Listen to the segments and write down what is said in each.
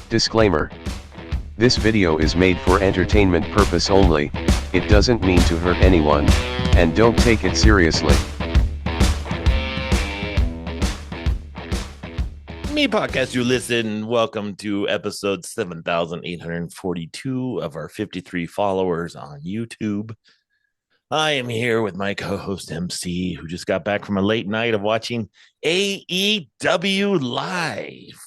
Disclaimer. This video is made for entertainment purpose only, it doesn't mean to hurt anyone, and don't take it seriously. Me podcast you listen, welcome to episode 7842 of our 53 followers on YouTube. I am here with my co-host MC, who just got back from a late night of watching AEW live.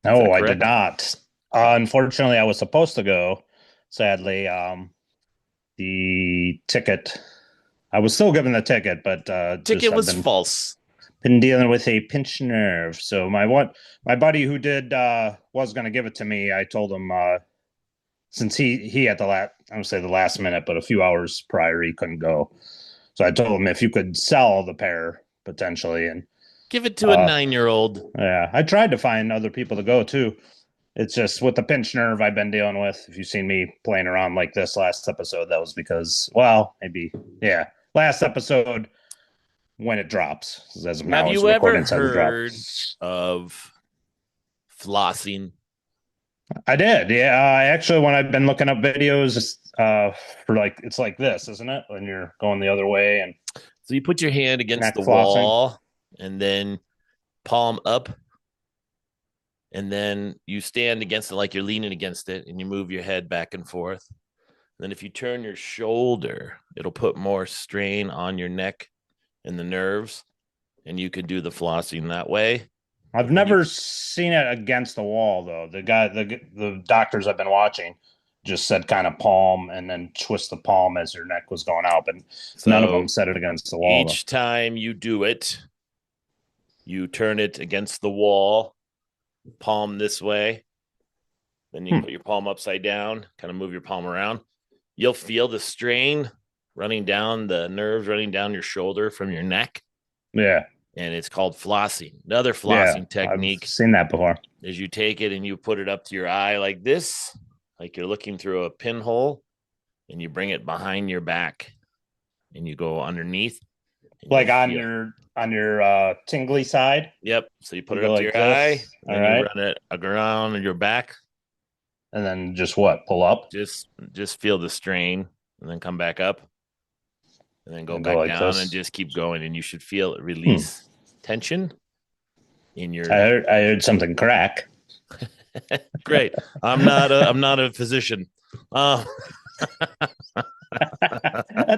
No, I did not. Unfortunately, I was supposed to go. Sadly, the ticket, I was still given the ticket, but ticket was false. Been dealing with a pinched nerve. So my buddy who did was going to give it to me. I told him since he at the last minute, but a few hours prior he couldn't go. So I told him if you could sell the pair potentially and give it to a 9-year-old. Yeah, I tried to find other people to go too. It's just with the pinched nerve I've been dealing with. If you've seen me playing around like this last episode, that was because, last episode when it drops. As of now, have you ever heard of flossing? I did, yeah. Actually, when I've been looking up videos, for like it's like this, isn't it? When you're going the other way, and so you put your hand against the wall, and then palm up, and then you stand against it like you're leaning against it, and you move your head back and forth. And then if you turn your shoulder, it'll put more strain on your neck and the nerves, and you can do the flossing that way. I've never seen it against the wall though. The doctors I've been watching just said kind of palm and then twist the palm as your neck was going out, but none of them said it against the wall. Each time you do it, you turn it against the wall, palm this way, then you put your palm upside down, kind of move your palm around. You'll feel the strain running down the nerves, running down your shoulder from your neck. Yeah. And it's called flossing. Another flossing technique. I've seen that before. Is you take it and you put it up to your eye like this, like you're looking through a pinhole, and you bring it behind your back and you go underneath. Like on your tingly side? Yep. So you put it up to your eye, and you run it around your back. And then just what? Pull up? Just feel the strain and then come back up. And then go back down and just keep going, and you should feel it release tension in your. I heard something crack. Great. I'm not a physician. At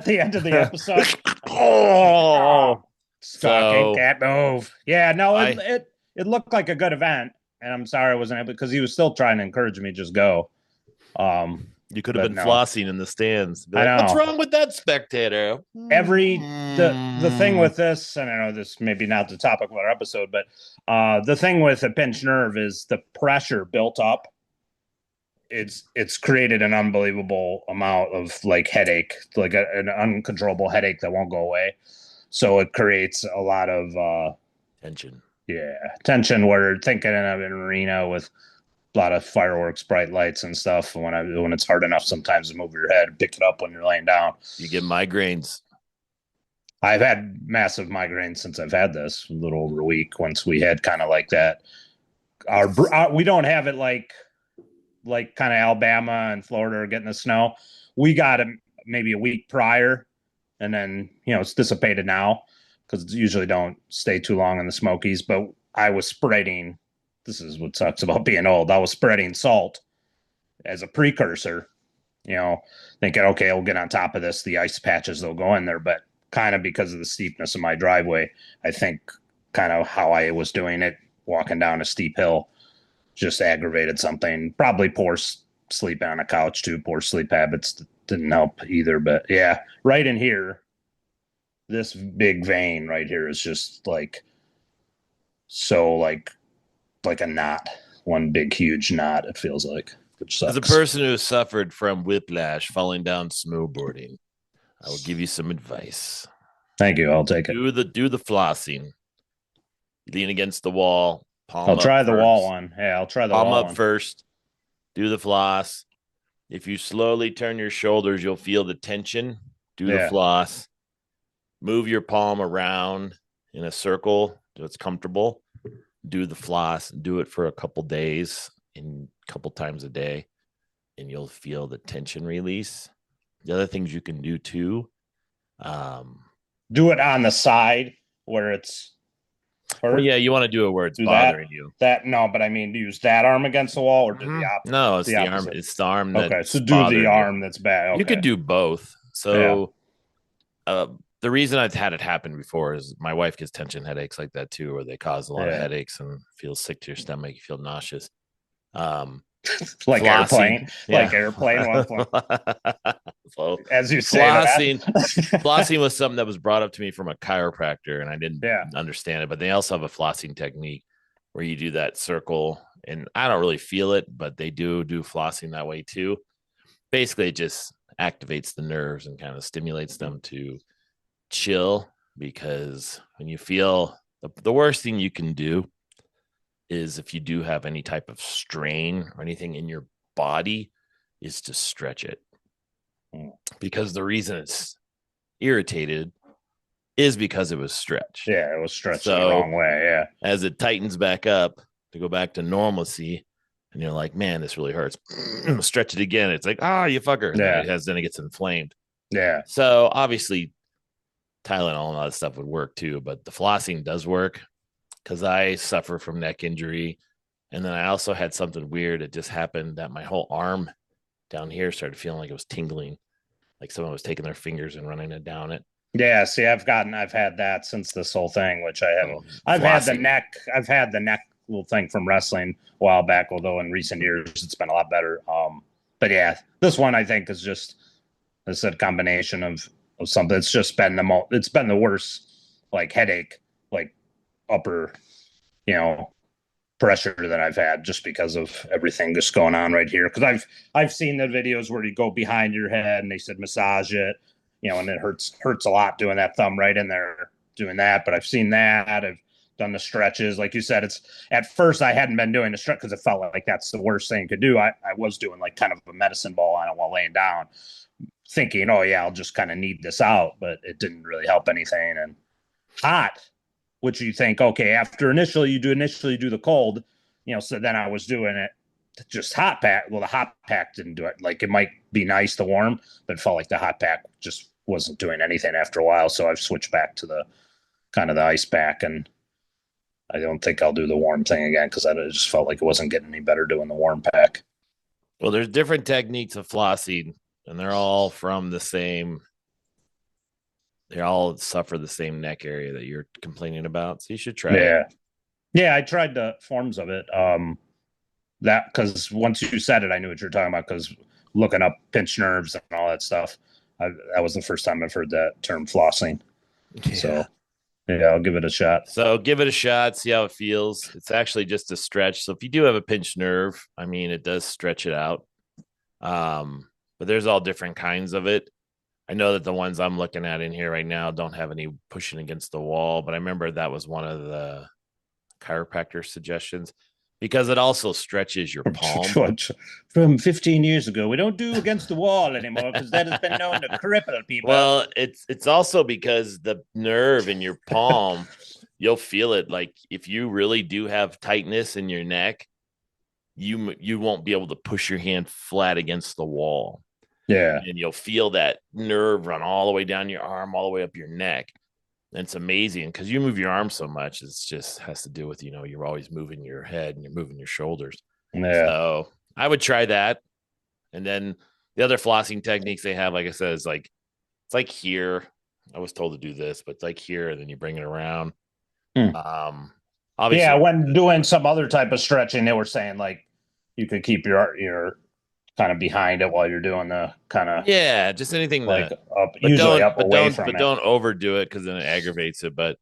the end of the episode, stalking cat move. Yeah, no, it looked like a good event, and I'm sorry I wasn't able because he was still trying to encourage me to just go. You could have been flossing in the stands. I know. What's wrong with that spectator? The thing with this, and I know this may be not the topic of our episode, but the thing with a pinched nerve is the pressure built up. It's created an unbelievable amount of like headache, like an uncontrollable headache that won't go away. So it creates a lot of tension. Yeah, tension. Where thinking of an arena with a lot of fireworks, bright lights and stuff. When it's hard enough sometimes to move your head, pick it up when you're laying down. You get migraines. I've had massive migraines since I've had this a little over a week. Once we had kind of like that, we don't have it like kind of Alabama and Florida are getting the snow. We got it maybe a week prior, and then it's dissipated now because it usually don't stay too long in the Smokies. But I was spreading. This is what sucks about being old. I was spreading salt as a precursor, thinking, okay, we'll get on top of this. The ice patches, they'll go in there. But kind of because of the steepness of my driveway, I think kind of how I was doing it, walking down a steep hill, just aggravated something. Probably poor sleep on a couch too. Poor sleep habits didn't help either. But yeah, right in here, this big vein right here is just like a knot, one big huge knot. It feels like, which sucks. As a person who suffered from whiplash falling down snowboarding, I will give you some advice. Thank you. I'll take it. Do the flossing. Lean against the wall. I'll try the wall one. Yeah, I'll try the palm wall up first. Do the floss. If you slowly turn your shoulders, you'll feel the tension. Do the floss. Move your palm around in a circle so it's comfortable. Do the floss. Do it for a couple days and couple times a day, and you'll feel the tension release. The other things you can do too. Do it on the side where it's hurt. Well, yeah, you want to do it where it's bothering you. No, but I mean, use that arm against the wall or do the opposite? No, it's the arm. It's the arm. Okay, so do the arm that's bad. Okay. You could do both. So, the reason I've had it happen before is my wife gets tension headaches like that too, where they cause a lot of headaches and feel sick to your stomach. You feel nauseous. Like airplane, like airplane. So, as you say, flossing was something that was brought up to me from a chiropractor, and I didn't understand it. But they also have a flossing technique where you do that circle, and I don't really feel it, but they do flossing that way too. Basically, it just activates the nerves and kind of stimulates them to chill, because when you feel the worst thing you can do is, if you do have any type of strain or anything in your body, is to stretch it, because the reason it's irritated is because it was stretched. Yeah, it was stretched the wrong way. Yeah, as it tightens back up to go back to normalcy, and you're like, man, this really hurts. Stretch it again. It's like, you fucker. Yeah. Then it gets inflamed. Yeah. So obviously Tylenol and all that stuff would work too, but the flossing does work, because I suffer from neck injury. And then I also had something weird. It just happened that my whole arm down here started feeling like it was tingling, like someone was taking their fingers and running it down it. Yeah, see, I've had that since this whole thing, which I haven't. I've had the neck little thing from wrestling a while back, although in recent years it's been a lot better. But yeah, this one I think is just, I said, combination of something. It's just been the worst, like, headache, like upper, pressure that I've had, just because of everything just going on right here. Because I've seen the videos where you go behind your head and they said massage it, and it hurts a lot doing that thumb right in there doing that. But I've seen that. I've done the stretches, like you said. It's, at first I hadn't been doing the stretch because it felt like that's the worst thing you could do. I was doing like kind of a medicine ball on it while laying down, thinking, oh yeah, I'll just kind of knead this out, but it didn't really help anything. And hot, which you think, okay, after initially you do the cold, so then I was doing it just hot pack. Well, the hot pack didn't do it. Like, it might be nice to warm, but it felt like the hot pack just wasn't doing anything after a while. So I've switched back to the kind of the ice pack, and I don't think I'll do the warm thing again, because I just felt like it wasn't getting any better doing the warm pack. Well, there's different techniques of flossing, and they're all from the same. They all suffer the same neck area that you're complaining about. So you should try it. Yeah, I tried the forms of it. That, because once you said it, I knew what you were talking about, because looking up pinched nerves and all that stuff, that was the first time I've heard that term, flossing. Yeah. So yeah, I'll give it a shot. So give it a shot, see how it feels. It's actually just a stretch. So if you do have a pinched nerve, I mean, it does stretch it out. But there's all different kinds of it. I know that the ones I'm looking at in here right now don't have any pushing against the wall, but I remember that was one of the chiropractor suggestions, because it also stretches your palm. From 15 years ago, we don't do against the wall anymore, because that has been known to cripple people. Well, it's also because the nerve in your palm, you'll feel it. Like, if you really do have tightness in your neck, you won't be able to push your hand flat against the wall. Yeah. And you'll feel that nerve run all the way down your arm, all the way up your neck. And it's amazing, because you move your arm so much. It's just has to do with, you're always moving your head and you're moving your shoulders. Yeah. So I would try that. And then the other flossing techniques they have, like I said, it's like here. I was told to do this, but it's like here, and then you bring it around. Obviously, when doing some other type of stretching, they were saying like you could keep your kind of behind it while you're doing the kind of just anything like up, usually up away from it. But don't overdo it, because then it aggravates it. But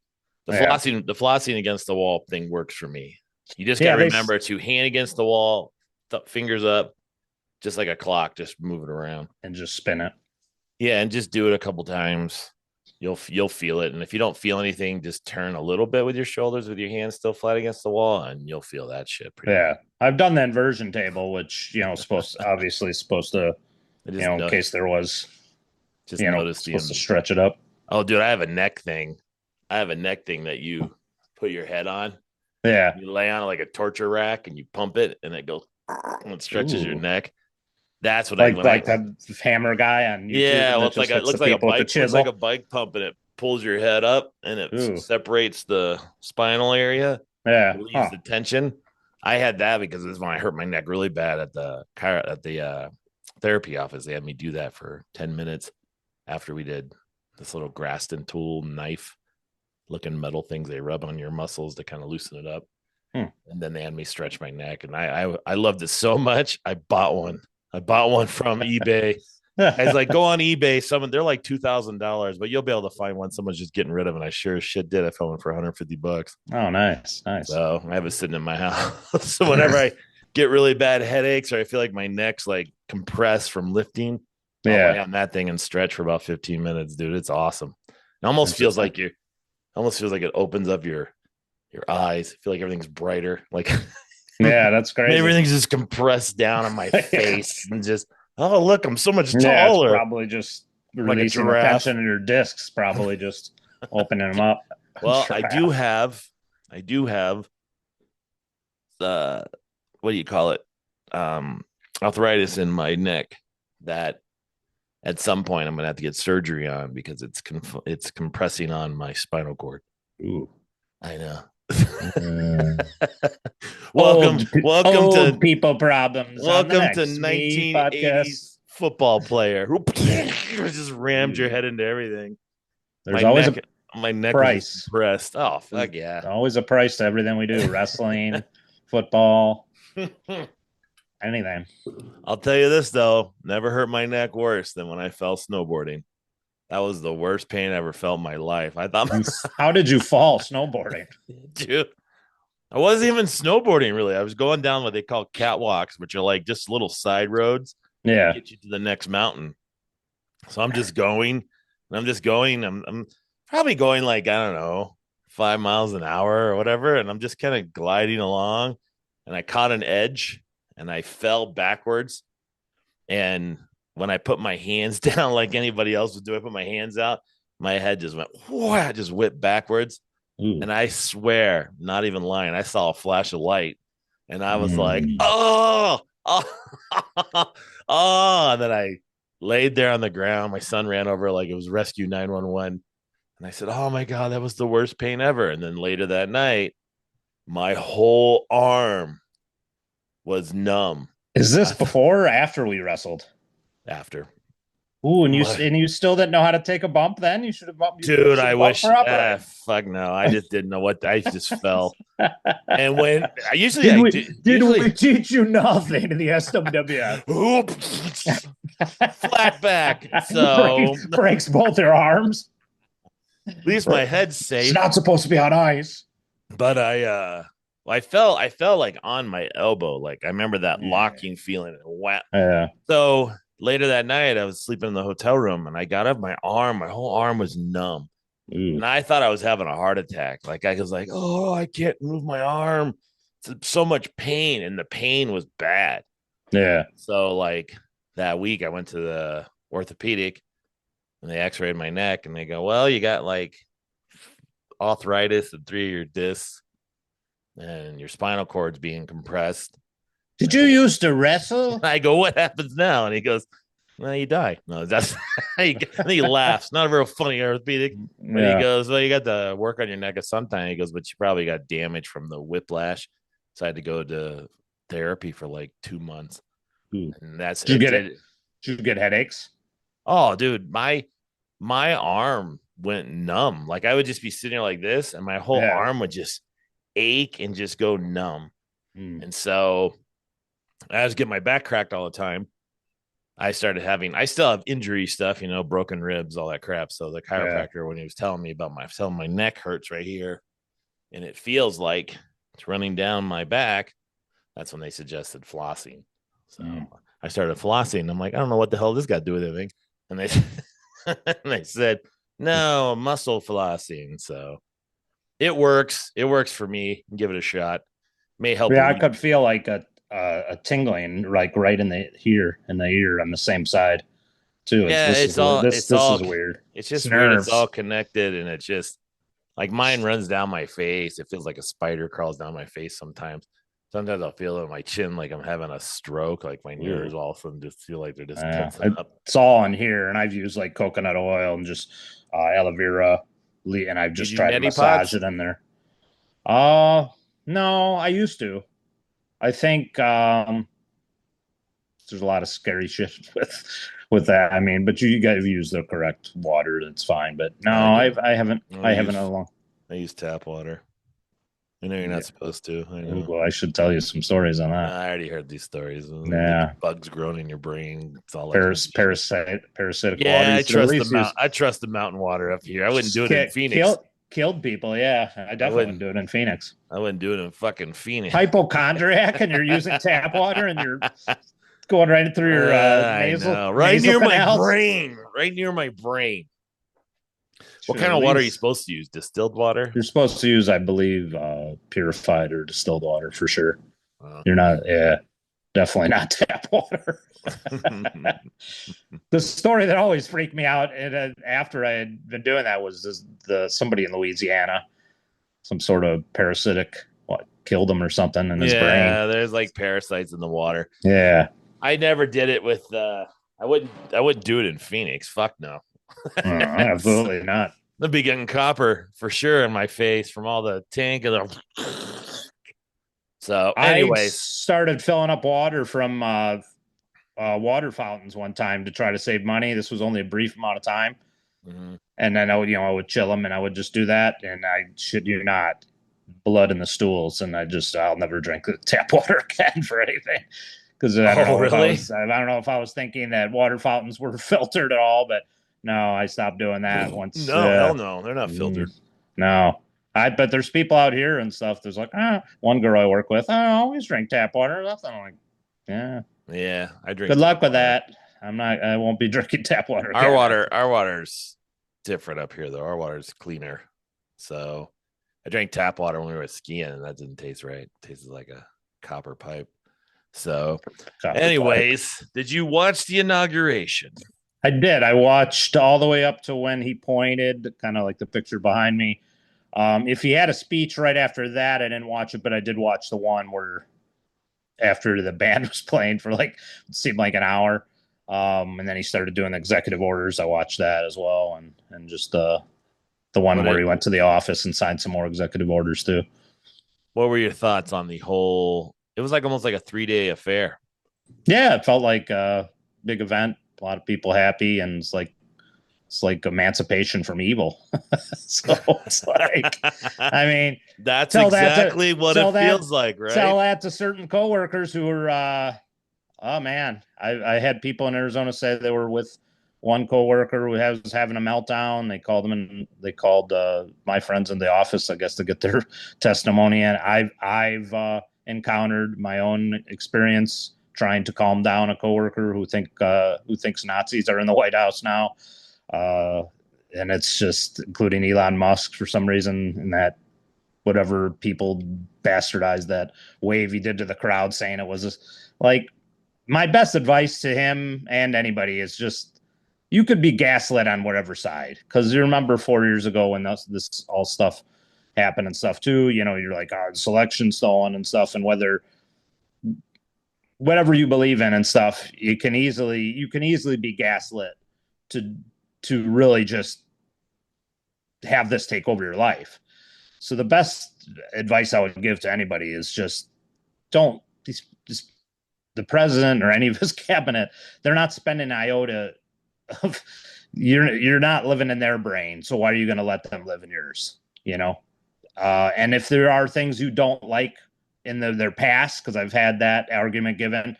the flossing against the wall thing works for me. You just got to remember to hand against the wall, fingers up, just like a clock, just move it around and just spin it. Yeah, and just do it a couple times. You'll feel it. And if you don't feel anything, just turn a little bit with your shoulders, with your hands still flat against the wall, and you'll feel that shit. I've done the inversion table, which, supposed to, in case there was, just notice supposed to stretch it up. Oh, dude, I have a neck thing. That you put your head on. Yeah. You lay on it like a torture rack, and you pump it, and it goes It stretches your neck. That's what like the hammer guy on YouTube. Yeah, well, it looks like a bike pump, and it pulls your head up, and it separates the spinal area. Yeah, relieves the tension. I had that because this is when I hurt my neck really bad at the therapy office. They had me do that for 10 minutes after we did this little Graston tool knife looking metal things they rub on your muscles to kind of loosen it up. And then they had me stretch my neck, and I loved it so much. I bought one from eBay. I was like, go on eBay. They're like $2,000, but you'll be able to find one someone's just getting rid of. And I sure as shit did. I found one for $150. Oh, nice. So I have it sitting in my house. So whenever I get really bad headaches or I feel like my neck's like compressed from lifting, I'll lay on that thing and stretch for about 15 minutes, dude. It's awesome. It almost feels like it opens up your eyes. I feel like everything's brighter. Like, yeah, that's great. Everything's just compressed down on my face and just, oh, look, I'm so much taller. It's probably just releasing the tension in your discs, probably just opening them up. Well, I do have what do you call it? Arthritis in my neck that at some point I'm going to have to get surgery on because it's compressing on my spinal cord. Ooh. I know. welcome to people problems. Welcome to 1980s football player who just rammed your head into everything. There's always my neck price. Pressed. Oh, fuck yeah. Always a price to everything we do. Wrestling, football, anything. I'll tell you this though, never hurt my neck worse than when I fell snowboarding. That was the worst pain I ever felt in my life. I thought, how did you fall snowboarding? Dude, I wasn't even snowboarding really. I was going down what they call catwalks, which are like just little side roads. Yeah. Get you to the next mountain. So I'm just going. I'm probably going like, I don't know, 5 miles an hour or whatever. And I'm just kind of gliding along. And I caught an edge and I fell backwards. And when I put my hands down like anybody else would do, I put my hands out, my head just went, whoa, I just whipped backwards. And I swear, not even lying, I saw a flash of light and I was like, oh, and then I laid there on the ground. My son ran over like it was rescue 911. And I said, oh my God, that was the worst pain ever. And then later that night, my whole arm was numb. Is this before or after we wrestled? After. Ooh, and you still didn't know how to take a bump then? You should have bumped. Dude, I wish. Fuck no. I just didn't know what. I just fell. And when I usually. Did we teach you nothing in the SWWF? Flat back. So. Breaks both their arms. At least my head's safe. It's not supposed to be on ice. But I fell like on my elbow. Like I remember that locking feeling. Wow. Yeah. So later that night, I was sleeping in the hotel room and I got up, my whole arm was numb. And I thought I was having a heart attack. Like I was like, oh, I can't move my arm. It's so much pain. And the pain was bad. Yeah. So like that week I went to the orthopedic and they x-rayed my neck and they go, well, you got like arthritis in 3 of your discs and your spinal cord's being compressed. Did you used to wrestle? I go, what happens now? And he goes, well, you die. No, that's and he laughs. Not a real funny orthopedic. But he goes, well, you got to work on your neck at some time. He goes, but you probably got damage from the whiplash. So I had to go to therapy for like 2 months. And that's Did you get headaches? Oh, dude, my arm went numb. Like I would just be sitting there like this, and my whole arm would just ache and just go numb. And so I was getting my back cracked all the time. I still have injury stuff, broken ribs, all that crap. So the chiropractor, when he was telling me about my neck hurts right here and it feels like it's running down my back, that's when they suggested flossing. So I started flossing. I'm like, I don't know what the hell this got to do with anything. And they said, no, muscle flossing. So it works. It works for me. Give it a shot. May help. Yeah, I could feel like a tingling like right in the ear on the same side too. Yeah, this is weird. It's just weird. It's all connected, and it's just like mine runs down my face. It feels like a spider crawls down my face sometimes. Sometimes I'll feel it in my chin like I'm having a stroke, like my nerves all of a sudden just feel like they're just tensing up. It's all in here, and I've used like coconut oil and just aloe vera, and I've just tried to massage it in there. No, I used to. I think there's a lot of scary shit with that. I mean, but you got to use the correct water. That's fine. But no, I haven't. I haven't in a long. I use tap water. I know you're not supposed to. I know. Well, I should tell you some stories on that. I already heard these stories. Yeah, bugs growing in your brain. It's all parasitic yeah, water. I trust the mountain water up here. I wouldn't do it in Phoenix. Killed people. Yeah, I definitely wouldn't do it in Phoenix. I wouldn't do it in fucking Phoenix. Hypochondriac, and you're using tap water, and you're going right through your nasal, right near canals. My brain. Right near my brain. What kind of water are you supposed to use? Distilled water? You're supposed to use, I believe, purified or distilled water for sure. You're not, definitely not tap water. The story that always freaked me out, and after I had been doing that, was somebody in Louisiana, some sort of parasitic, killed him or something in his brain. Yeah, there's like parasites in the water. Yeah, I never did it with. I wouldn't do it in Phoenix. Fuck no. Absolutely not. I'd be getting copper for sure in my face from all the tank and the. So, anyways, I started filling up water from water fountains one time to try to save money. This was only a brief amount of time, and then I would chill them, and I would just do that. And I shit you not, blood in the stools, and I'll never drink the tap water again for anything. Because I don't know if I was thinking that water fountains were filtered at all, but no, I stopped doing that once. No, hell no, they're not filtered. No, but there's people out here and stuff. There's like, one girl I work with, I always drink tap water. Nothing. I'm like, yeah, I drink. Good luck with that. I won't be drinking tap water. Our water's different up here though. Our water's cleaner. So I drank tap water when we were skiing, and that didn't taste right. It tasted like a copper pipe. So, anyways, did you watch the inauguration? I did. I watched all the way up to when he pointed, kind of like the picture behind me. If he had a speech right after that, I didn't watch it, but I did watch the one where after the band was playing for it seemed like an hour. And then he started doing executive orders. I watched that as well. And just the one where he went to the office and signed some more executive orders too. What were your thoughts on the whole? It was almost like a 3-day affair. Yeah, it felt like a big event. A lot of people happy, and it's like emancipation from evil. So it's like, I mean, that's exactly what it feels like, right? Tell that to certain coworkers who were, oh man, I had people in Arizona say they were with one coworker who was having a meltdown. They called them and they called my friends in the office, I guess, to get their testimony. And I've encountered my own experience trying to calm down a coworker who thinks Nazis are in the White House now. And it's just including Elon Musk for some reason, and that whatever people bastardized that wave he did to the crowd saying it was just, my best advice to him and anybody is just, you could be gaslit on whatever side. Cause you remember 4 years ago when this all stuff happened and stuff too, you're like, the selection stolen and stuff. And whatever you believe in and stuff, you can easily be gaslit to really just have this take over your life. So the best advice I would give to anybody is just don't, the president or any of his cabinet, they're not spending an iota of, you're not living in their brain. So why are you going to let them live in yours? And if there are things you don't like in their past, because I've had that argument given,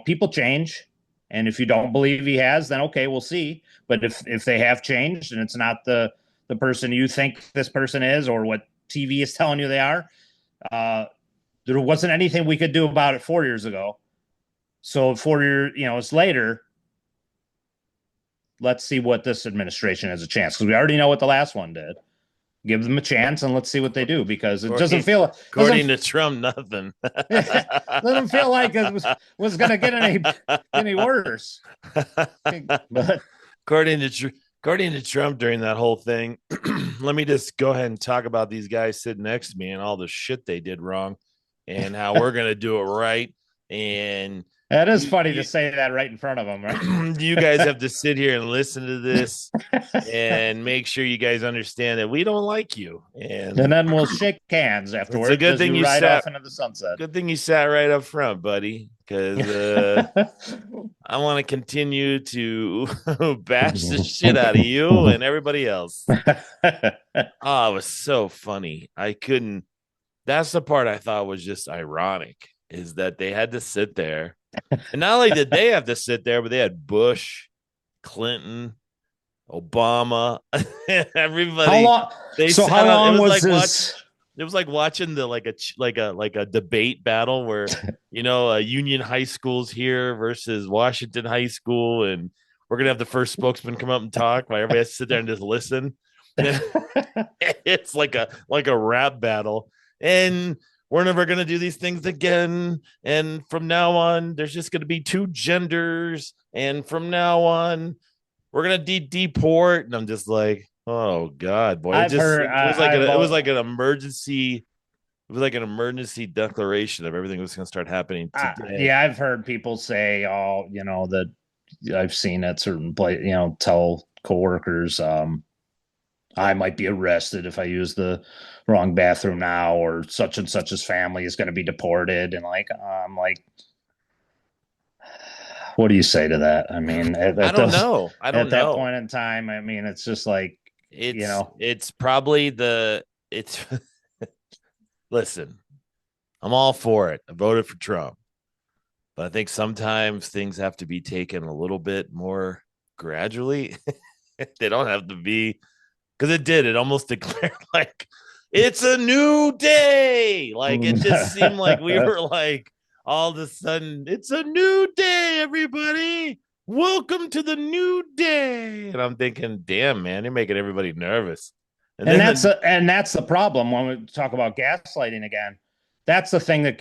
people change. And if you don't believe he has, then okay, we'll see. But if they have changed and it's not the person you think this person is or what TV is telling you they are, there wasn't anything we could do about it 4 years ago. So 4 years, later, let's see what this administration has a chance, because we already know what the last one did. Give them a chance and let's see what they do, because it doesn't feel, according to Trump, nothing. Doesn't feel like it was going to get any worse. But according to Trump during that whole thing, let me just go ahead and talk about these guys sitting next to me and all the shit they did wrong. and how we're going to do it right. And that is funny to say that right in front of them, right? You guys have to sit here and listen to this and make sure you guys understand that we don't like you. And then we'll shake hands afterwards. It's a good thing you ride sat off into the sunset. Good thing you sat right up front, buddy, because I want to continue to bash the shit out of you and everybody else. Oh, it was so funny. I couldn't. That's the part I thought was just ironic, is that they had to sit there. And not only did they have to sit there, but they had Bush, Clinton, Obama, everybody. How long? So how long was this? It was like watching the like a debate battle where Union High School's here versus Washington High School, and we're gonna have the first spokesman come up and talk, while everybody has to sit there and just listen. It's like a rap battle, and we're never gonna do these things again. And from now on, there's just gonna be two genders, and from now on, we're gonna deport. And I'm just like, oh God, boy! It was like an emergency. It was like an emergency declaration of everything that was going to start happening today. Yeah, I've heard people say, "Oh, that I've seen at certain place, tell coworkers, I might be arrested if I use the wrong bathroom now, or such and such's family is going to be deported." And I'm like, what do you say to that? I mean, I don't know. At that point in time, I mean, it's just like, it's probably listen, I'm all for it. I voted for Trump, but I think sometimes things have to be taken a little bit more gradually. They don't have to be, because it almost declared like it's a new day. Like, it just seemed like we were like, all of a sudden, it's a new day, everybody. Welcome to the new day. And I'm thinking, damn, man, you're making everybody nervous. And that's the problem when we talk about gaslighting again. That's the thing that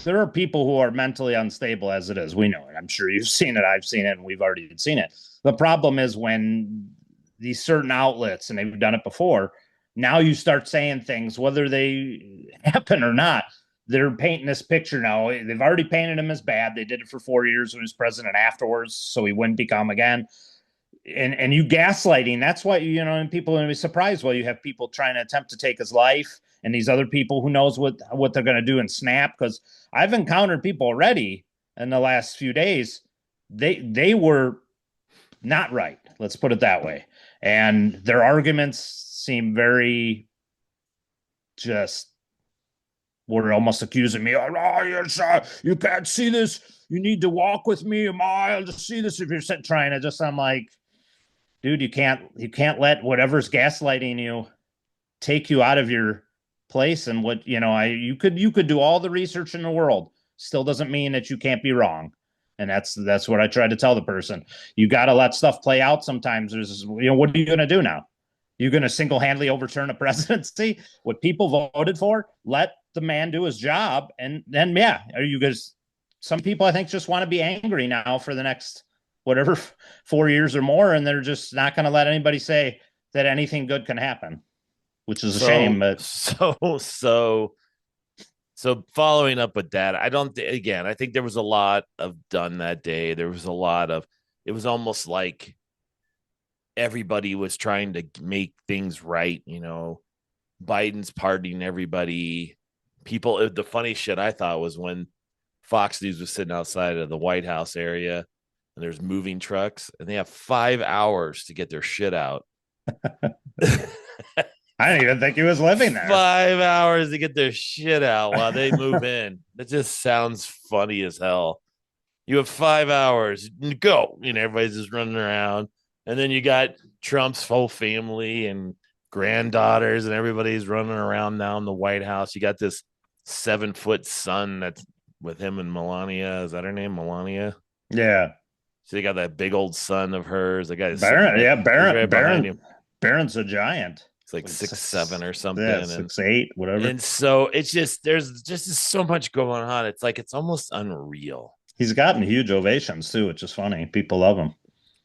there are people who are mentally unstable as it is. We know it. I'm sure you've seen it. I've seen it, and we've already seen it. The problem is when these certain outlets, and they've done it before, now you start saying things, whether they happen or not, they're painting this picture now. They've already painted him as bad. They did it for 4 years when he was president afterwards, so he wouldn't become again. And you gaslighting, that's why, and people are going to be surprised. Well, you have people trying to attempt to take his life, and these other people who knows what they're going to do in Snap. Because I've encountered people already in the last few days. They were not right. Let's put it that way. And their arguments seem very just, were almost accusing me. Oh, you can't see this. You need to walk with me a mile to see this. If you're trying to I'm like, dude, you can't let whatever's gaslighting you take you out of your place. And what, you could do all the research in the world. Still doesn't mean that you can't be wrong. And that's what I try to tell the person. You got to let stuff play out. Sometimes there's, what are you going to do now? You're going to single-handedly overturn a presidency? What people voted for? Let the man do his job. And then, are you guys? Some people, I think, just want to be angry now for the next whatever 4 years or more, and they're just not going to let anybody say that anything good can happen, which is a shame. But so following up with that, I think there was a lot of done that day. There was a lot of, it was almost like everybody was trying to make things right. Biden's pardoning everybody. People, the funny shit I thought was when Fox News was sitting outside of the White House area, and there's moving trucks, and they have 5 hours to get their shit out. I didn't even think he was living there. 5 hours to get their shit out while they move in. That just sounds funny as hell. You have 5 hours, go. Everybody's just running around. And then you got Trump's whole family and granddaughters, and everybody's running around now in the White House. You got this 7-foot son that's with him and Melania. Is that her name? Melania? Yeah. So they got that big old son of hers. The guy Barron. Yeah, Barron's a giant. It's like 6'7" or something. Yeah, 6'8", whatever. And so it's just, there's just so much going on. It's like, it's almost unreal. He's gotten huge ovations too, which is funny. People love him.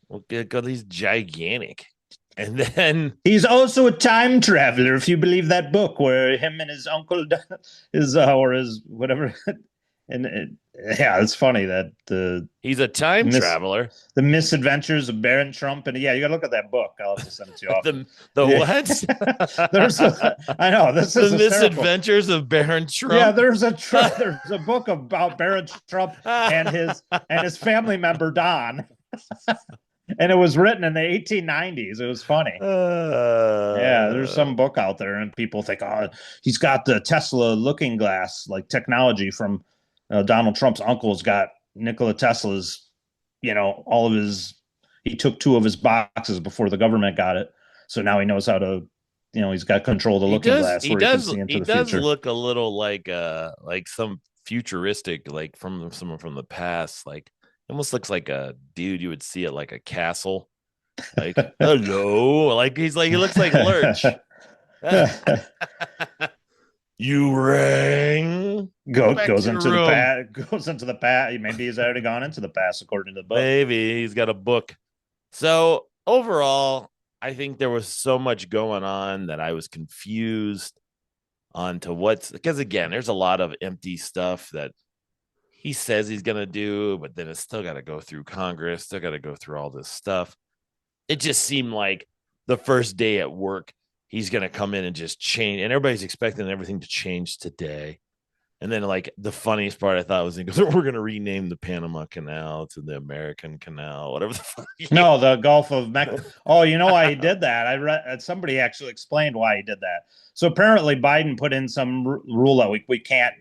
Well, good. He's gigantic. And then he's also a time traveler, if you believe that book where him and his uncle or his whatever. And yeah, it's funny that he's a time traveler. The Misadventures of Baron Trump, and yeah, you got to look at that book. I'll have to send it to you off. the what? I know this is the Misadventures of Baron Trump. Yeah, there's a book about Baron Trump and his family member Don. And it was written in the 1890s. It was funny. Yeah, there's some book out there, and people think, oh, he's got the Tesla looking glass, like technology from Donald Trump's uncle's got Nikola Tesla's, all of his, he took 2 of his boxes before the government got it. So now he knows how to, he's got control of the looking glass. He does look a little like some futuristic, like from someone from the past, like almost looks like a dude you would see at like a castle. Like, hello. Like he looks like Lurch. You rang. Goes into the past. Maybe he's already gone into the past according to the book. Maybe he's got a book. So overall, I think there was so much going on that I was confused onto because again, there's a lot of empty stuff that he says he's going to do, but then it's still got to go through Congress, still got to go through all this stuff. It just seemed like the first day at work, he's going to come in and just change, and everybody's expecting everything to change today. And then, like, the funniest part I thought was, he goes, we're going to rename the Panama Canal to the American Canal, whatever the fuck. No, the Gulf of Mexico. Oh, you know why he did that? I read somebody actually explained why he did that. So apparently Biden put in some rule that we can't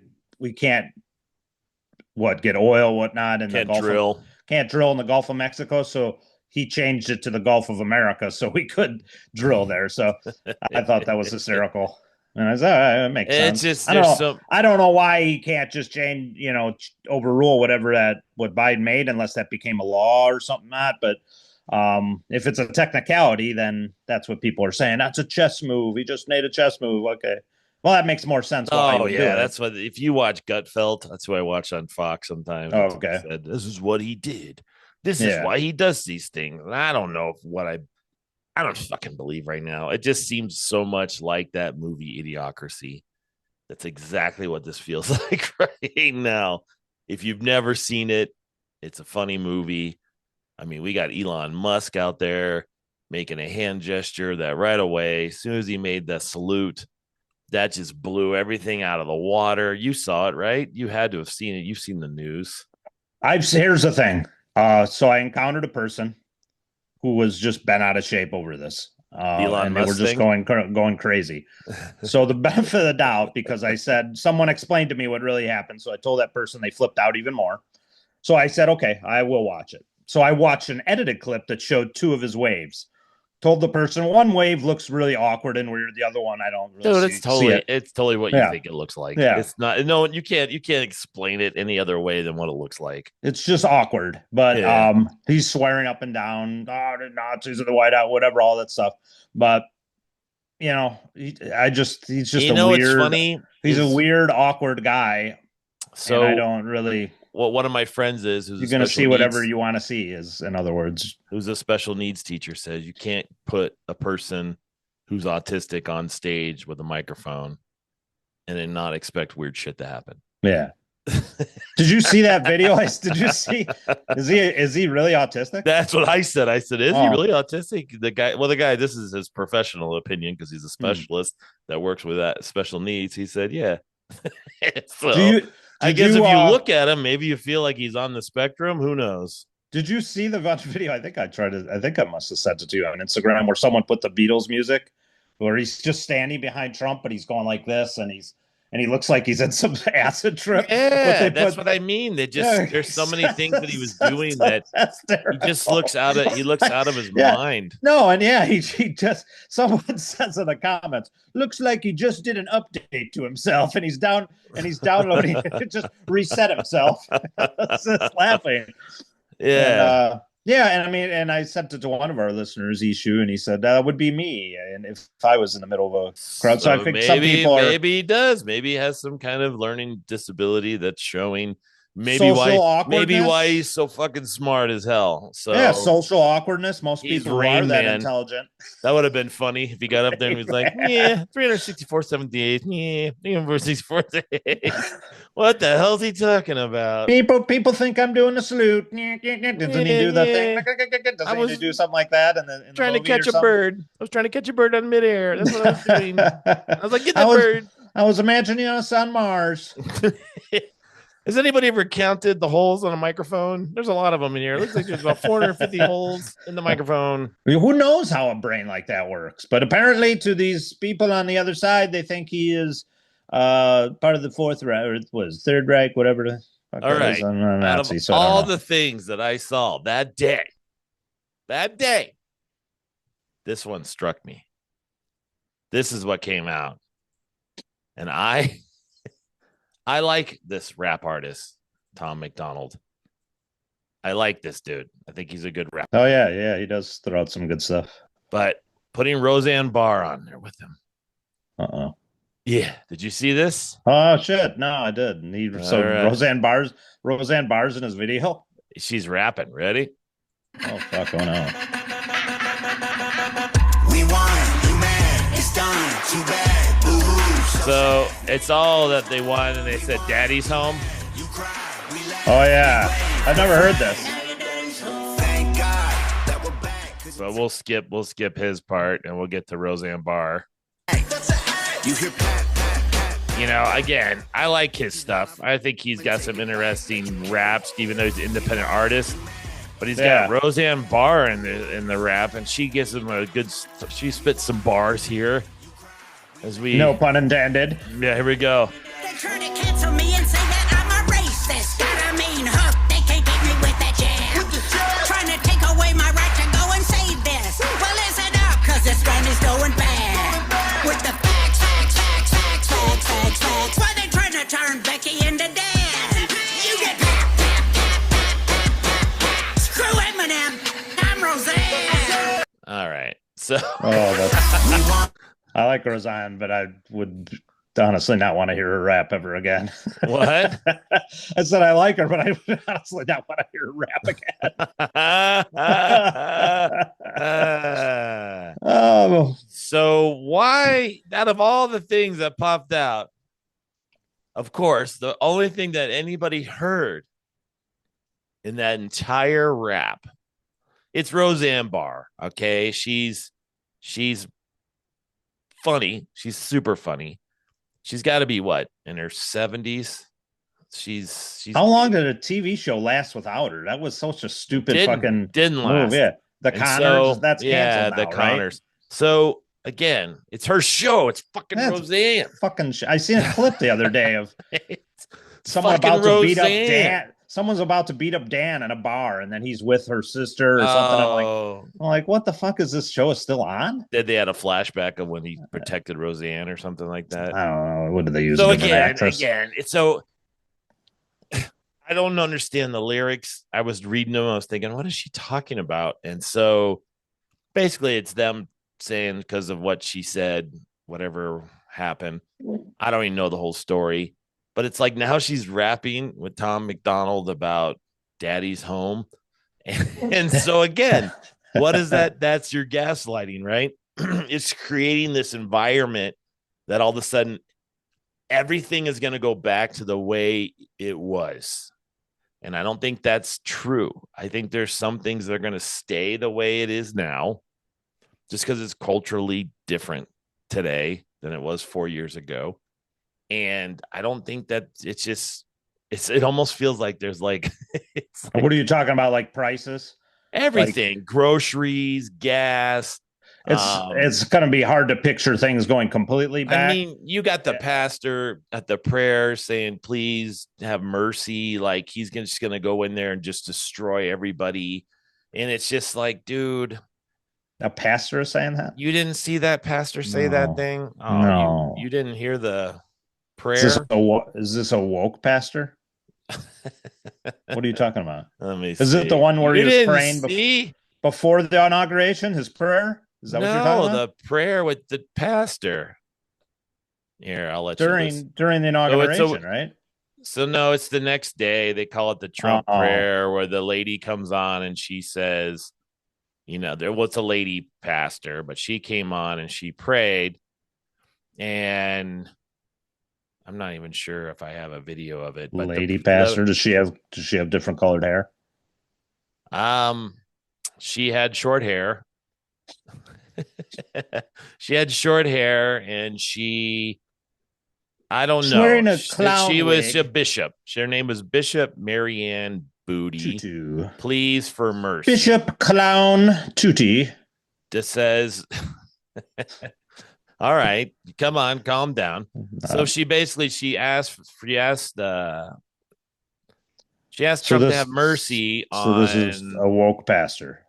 get oil, whatnot, in the Gulf. Can't drill in the Gulf of Mexico. So he changed it to the Gulf of America so we could drill there. So I thought that was hysterical. And I said, it makes sense. Just, I don't know why he can't just change, overrule what Biden made, unless that became a law or something like that. But if it's a technicality, then that's what people are saying. That's a chess move. He just made a chess move. Okay. Well, that makes more sense. Oh, yeah. That's what, if you watch Gutfeld, that's what I watch on Fox sometimes. Oh, okay. Said, this is what he did. This is why he does these things. And I don't know I don't fucking believe right now. It just seems so much like that movie Idiocracy. That's exactly what this feels like right now. If you've never seen it, it's a funny movie. I mean, we got Elon Musk out there making a hand gesture that right away, as soon as he made that salute, that just blew everything out of the water. You saw it, right? You had to have seen it. You've seen the news. Here's the thing. So I encountered a person who was just bent out of shape over this. And they were just going crazy. So the benefit of the doubt, because I said, someone explained to me what really happened. So I told that person, they flipped out even more. So I said, okay, I will watch it. So I watched an edited clip that showed 2 of his waves. Told the person one wave looks really awkward and weird. The other one, I don't really see it. It's totally what you think it looks like. Yeah. It's not, no, you can't explain it any other way than what it looks like. It's just awkward. But he's swearing up and down, the Nazis are the whiteout, whatever, all that stuff. But he's just a weird, funny. He's a weird, awkward guy. So I don't really. Well, one of my friends you're going to see whatever you want to see, is, in other words, who's a special needs teacher, says you can't put a person who's autistic on stage with a microphone and then not expect weird shit to happen. Yeah. Did you see that video? Did you see? Is he really autistic? That's what I said. I said, is he really autistic? The guy, this is his professional opinion because he's a specialist that works with that special needs. He said, yeah. So, I guess if you look at him, maybe you feel like he's on the spectrum. Who knows? Did you see the video? I think I must have sent it to you on Instagram, where someone put the Beatles music, where he's just standing behind Trump, but he's going like this, and he looks like he's in some acid trip. Yeah, that's what I mean. There's so many things that he was doing that he just looks out of his mind. No, and he just, someone says in the comments, looks like he just did an update to himself, and he's downloading just reset himself. Just laughing. Yeah. And I sent it to one of our listeners, Ishu, and he said that would be me. And if I was in the middle of a crowd, so I think some people maybe he does. Maybe he has some kind of learning disability that's showing Maybe why he's so fucking smart as hell. So yeah, social awkwardness. Most people are that Man. intelligent. That would have been funny if he got up there and was like, yeah, 364.78. Yeah, 364.78. What the hell's he talking about? People think I'm doing the salute. Doesn't he do the thing? Doesn't he do something like that? And then trying to catch a bird. I was trying to catch a bird on midair. That's what I was doing. I was like, get the bird. I was imagining us on Mars. Has anybody ever counted the holes on a microphone? There's a lot of them in here. It looks like there's about 450 holes in the microphone. Who knows how a brain like that works? But apparently, to these people on the other side, they think he is part of the Fourth Reich, or was Third Reich, whatever the fuck. All right. Out of all the things that I saw that day, this one struck me. This is what came out, and I like this rap artist, Tom McDonald. I like this dude. I think he's a good rapper. Oh, yeah. He does throw out some good stuff. But putting Roseanne Barr on there with him. Uh-oh. Yeah. Did you see this? Oh, shit. No, I didn't. Right. Roseanne Barr's in his video? She's rapping. Ready? Oh, fuck. Oh, no. We won. You mad. It's done. Too bad. So it's all that they wanted, and they said daddy's home. Oh yeah, I've never heard this. So we'll skip his part, and we'll get to Roseanne Barr. You know, again, I like his stuff. I think he's got some interesting raps, even though he's an independent artist. But he's got Roseanne Barr in the rap, and she gives him a good. She spits some bars here. No pun intended. Yeah, here we go. They're trying to cancel me and say that I'm a racist. Got a mean hook, they can't get me with that jab. Trying to take away my right to go and say this. Well, listen up, cause this gun is going bad. With the facts. Why they trying to turn Becky into dad? You get screw Eminem. I'm Roseanne. All right, so. I like Roseanne, but I would honestly not want to hear her rap ever again. What? I said I like her, but I would honestly not want to hear her rap again. So why, out of all the things that popped out, of course, the only thing that anybody heard in that entire rap, it's Roseanne Barr. Okay, she's funny. She's super funny. She's got to be what, in her 70s? She's How long did a TV show last without her? That was such a stupid didn't last. Yeah. The Connors, that's canceled now, the Connors. Right? So again, it's her show. It's fucking Roseanne. I seen a clip the other day of someone about to beat up Dan. Someone's about to beat up Dan in a bar, and then he's with her sister or something. I'm like, what the fuck is this show still on? Did they had a flashback of when he protected Roseanne or something like that? I don't know. What did they use? So again, it's so I don't understand the lyrics. I was reading them. I was thinking, what is she talking about? And so basically, it's them saying because of what she said, whatever happened. I don't even know the whole story. But it's like now she's rapping with Tom McDonald about daddy's home. And so again, what is that? That's your gaslighting, right? It's creating this environment that all of a sudden everything is going to go back to the way it was. And I don't think that's true. I think there's some things that are going to stay the way it is now, just because it's culturally different today than it was 4 years ago. And I don't think that it almost feels like there's like, what are you talking about? Like prices? Everything, like, groceries, gas. It's going to be hard to picture things going completely back. I mean, you got the pastor at the prayer saying, please have mercy. Like he's just going to go in there and just destroy everybody. And it's just like, dude. A pastor is saying that? You didn't see that pastor say that thing? Oh, no. You didn't hear the prayer? Is this a woke pastor? What are you talking about? Let me see. Is it the one where he was praying before the inauguration, his prayer? Is that what you're talking about? The prayer with the pastor. Here, I'll let during the inauguration, right? So no, it's the next day. They call it the Trump prayer, where the lady comes on and she says, there was a lady pastor, but she came on and she prayed. And I'm not even sure if I have a video of it. But lady pastor, does she have different colored hair? She had short hair. She had short hair, and I don't know. Wearing a clown she wig. was a bishop. Her name was Bishop Marianne Booty. Tutu. Please for mercy. Bishop Clown Tutti. This says, all right, come on, calm down. So she asked Trump to have mercy on. So this is a woke pastor.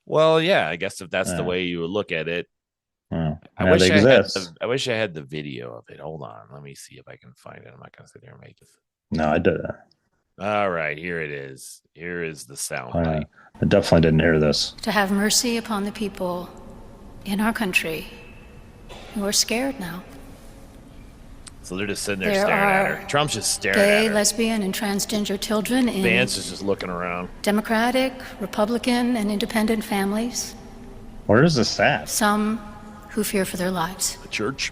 Well, yeah, I guess if that's the way you would look at it. I wish I had the video of it. Hold on. Let me see if I can find it. I'm not going to sit there and make it. No, I did that. All right. Here it is. Here is the sound bite. I definitely didn't hear this. To have mercy upon the people in our country who are scared now. So they're just sitting there staring at her. Trump's just staring at her. Gay, lesbian, and transgender children in Vance is just looking around. Democratic, Republican, and independent families. Where is this at? Some who fear for their lives. The church.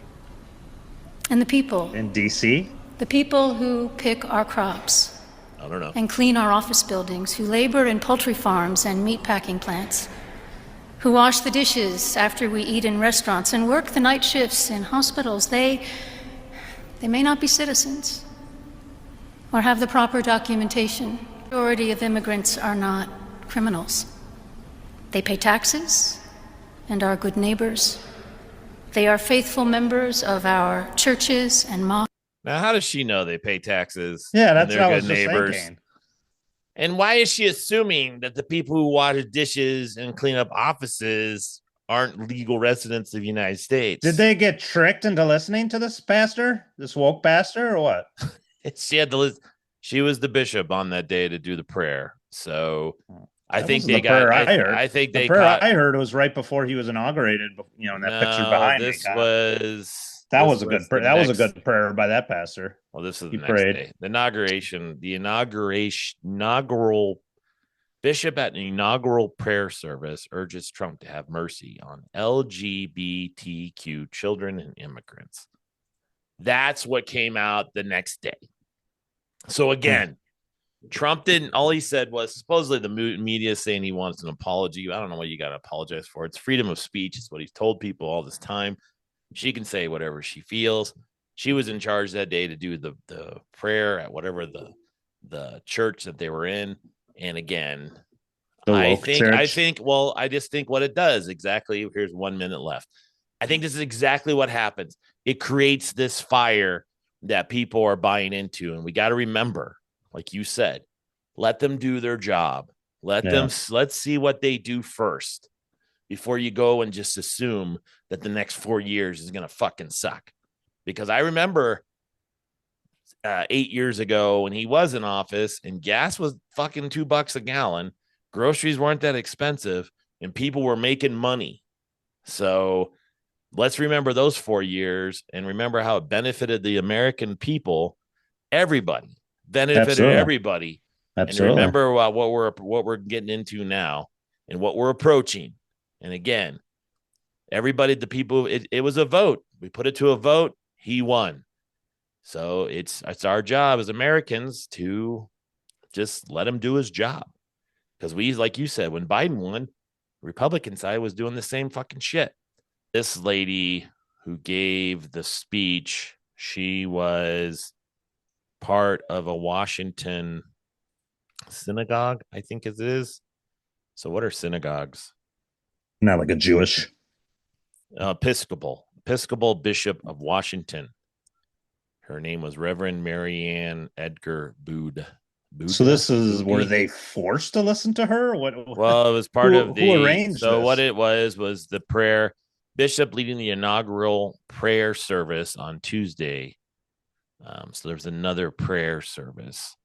And the people. In D.C.? The people who pick our crops. I don't know. And clean our office buildings, who labor in poultry farms and meat packing plants, who wash the dishes after we eat in restaurants and work the night shifts in hospitals. They may not be citizens or have the proper documentation. The majority of immigrants are not criminals. They pay taxes and are good neighbors. They are faithful members of our churches and mosques. Now, how does she know they pay taxes? Yeah, that's what I was just thinking. And why is she assuming that the people who wash dishes and clean up offices aren't legal residents of the United States? Did they get tricked into listening to this pastor, this woke pastor, or what? She was the bishop on that day to do the prayer. So I think the prayer I heard was right before he was inaugurated. In that picture behind me. That was a good prayer by that pastor. Well, this is the next day. The inaugural bishop at an inaugural prayer service urges Trump to have mercy on LGBTQ children and immigrants. That's what came out the next day. So again, Trump didn't. All he said was supposedly the media saying he wants an apology. I don't know what you got to apologize for. It's freedom of speech. It's what he's told people all this time. She can say whatever she feels. She was in charge that day to do the prayer at whatever the church that they were in. And again, I just think what it does exactly. Here's 1 minute left. I think this is exactly what happens. It creates this fire that people are buying into. And we got to remember, like you said, let them do their job. Let's see what they do first before you go and just assume that the next 4 years is going to fucking suck. Because I remember 8 years ago when he was in office and gas was fucking $2 a gallon, groceries weren't that expensive, and people were making money. So let's remember those 4 years and remember how it benefited the American people. Everybody benefited. Everybody. Absolutely. And remember what we're getting into now and what we're approaching. And again, everybody, the people, it was a vote. We put it to a vote. He won. So it's our job as Americans to just let him do his job. Because we, like you said, when Biden won, Republican side was doing the same fucking shit. This lady who gave the speech, she was part of a Washington synagogue, I think it is. So what are synagogues? Not like a Jewish. Episcopal Bishop of Washington. Her name was Reverend Marianne Edgar Bood. So this is were they forced to listen to her? Well, it was part of the. Who arranged so this? What it was the prayer. Bishop leading the inaugural prayer service on Tuesday. So there's another prayer service,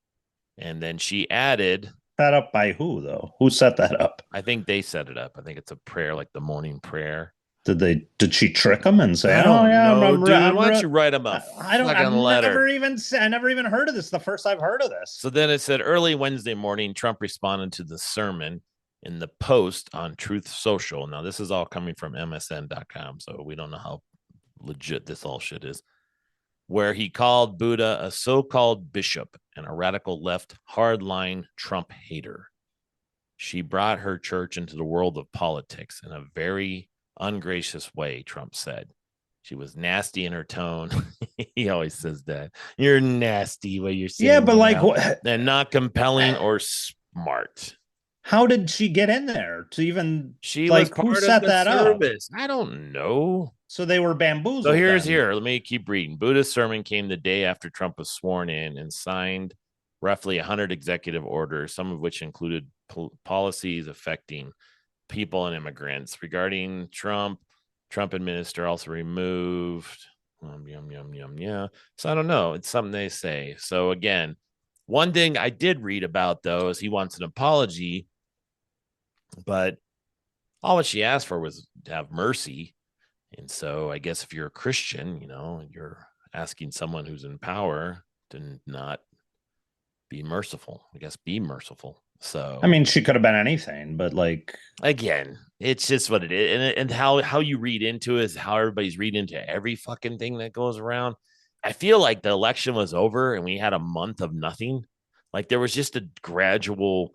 and then she added. Set up by who though? Who set that up? I think they set it up. I think it's a prayer like the morning prayer. Did she trick him and say, I don't know, I'm dude. Why don't you write him a fucking letter? I never even heard of this. The first I've heard of this. So then it said early Wednesday morning, Trump responded to the sermon in the post on Truth Social. Now, this is all coming from MSN.com, so we don't know how legit this all shit is, where he called Buddha a so-called bishop and a radical left hardline Trump hater. She brought her church into the world of politics in a very ungracious way, Trump said. She was nasty in her tone. He always says that. You're nasty what you're saying. Yeah, but like what? And not compelling or smart. How did she get in there to even she like was part who of set the that service? up? I don't know. So they were bamboozled. So here's then. here. Let me keep reading. Buddha's sermon came the day after Trump was sworn in and signed roughly 100 executive orders, some of which included policies affecting people and immigrants. Regarding Trump administrator also removed. Yeah. So I don't know. It's something they say. So again, one thing I did read about though is he wants an apology, but all what she asked for was to have mercy. And so I guess if you're a Christian, you know, you're asking someone who's in power to not be merciful. I guess be merciful. So I mean, she could have been anything, but like again, it's just what it is. And how you read into it is how everybody's reading into every fucking thing that goes around. I feel like the election was over and we had a month of nothing. Like there was just a gradual,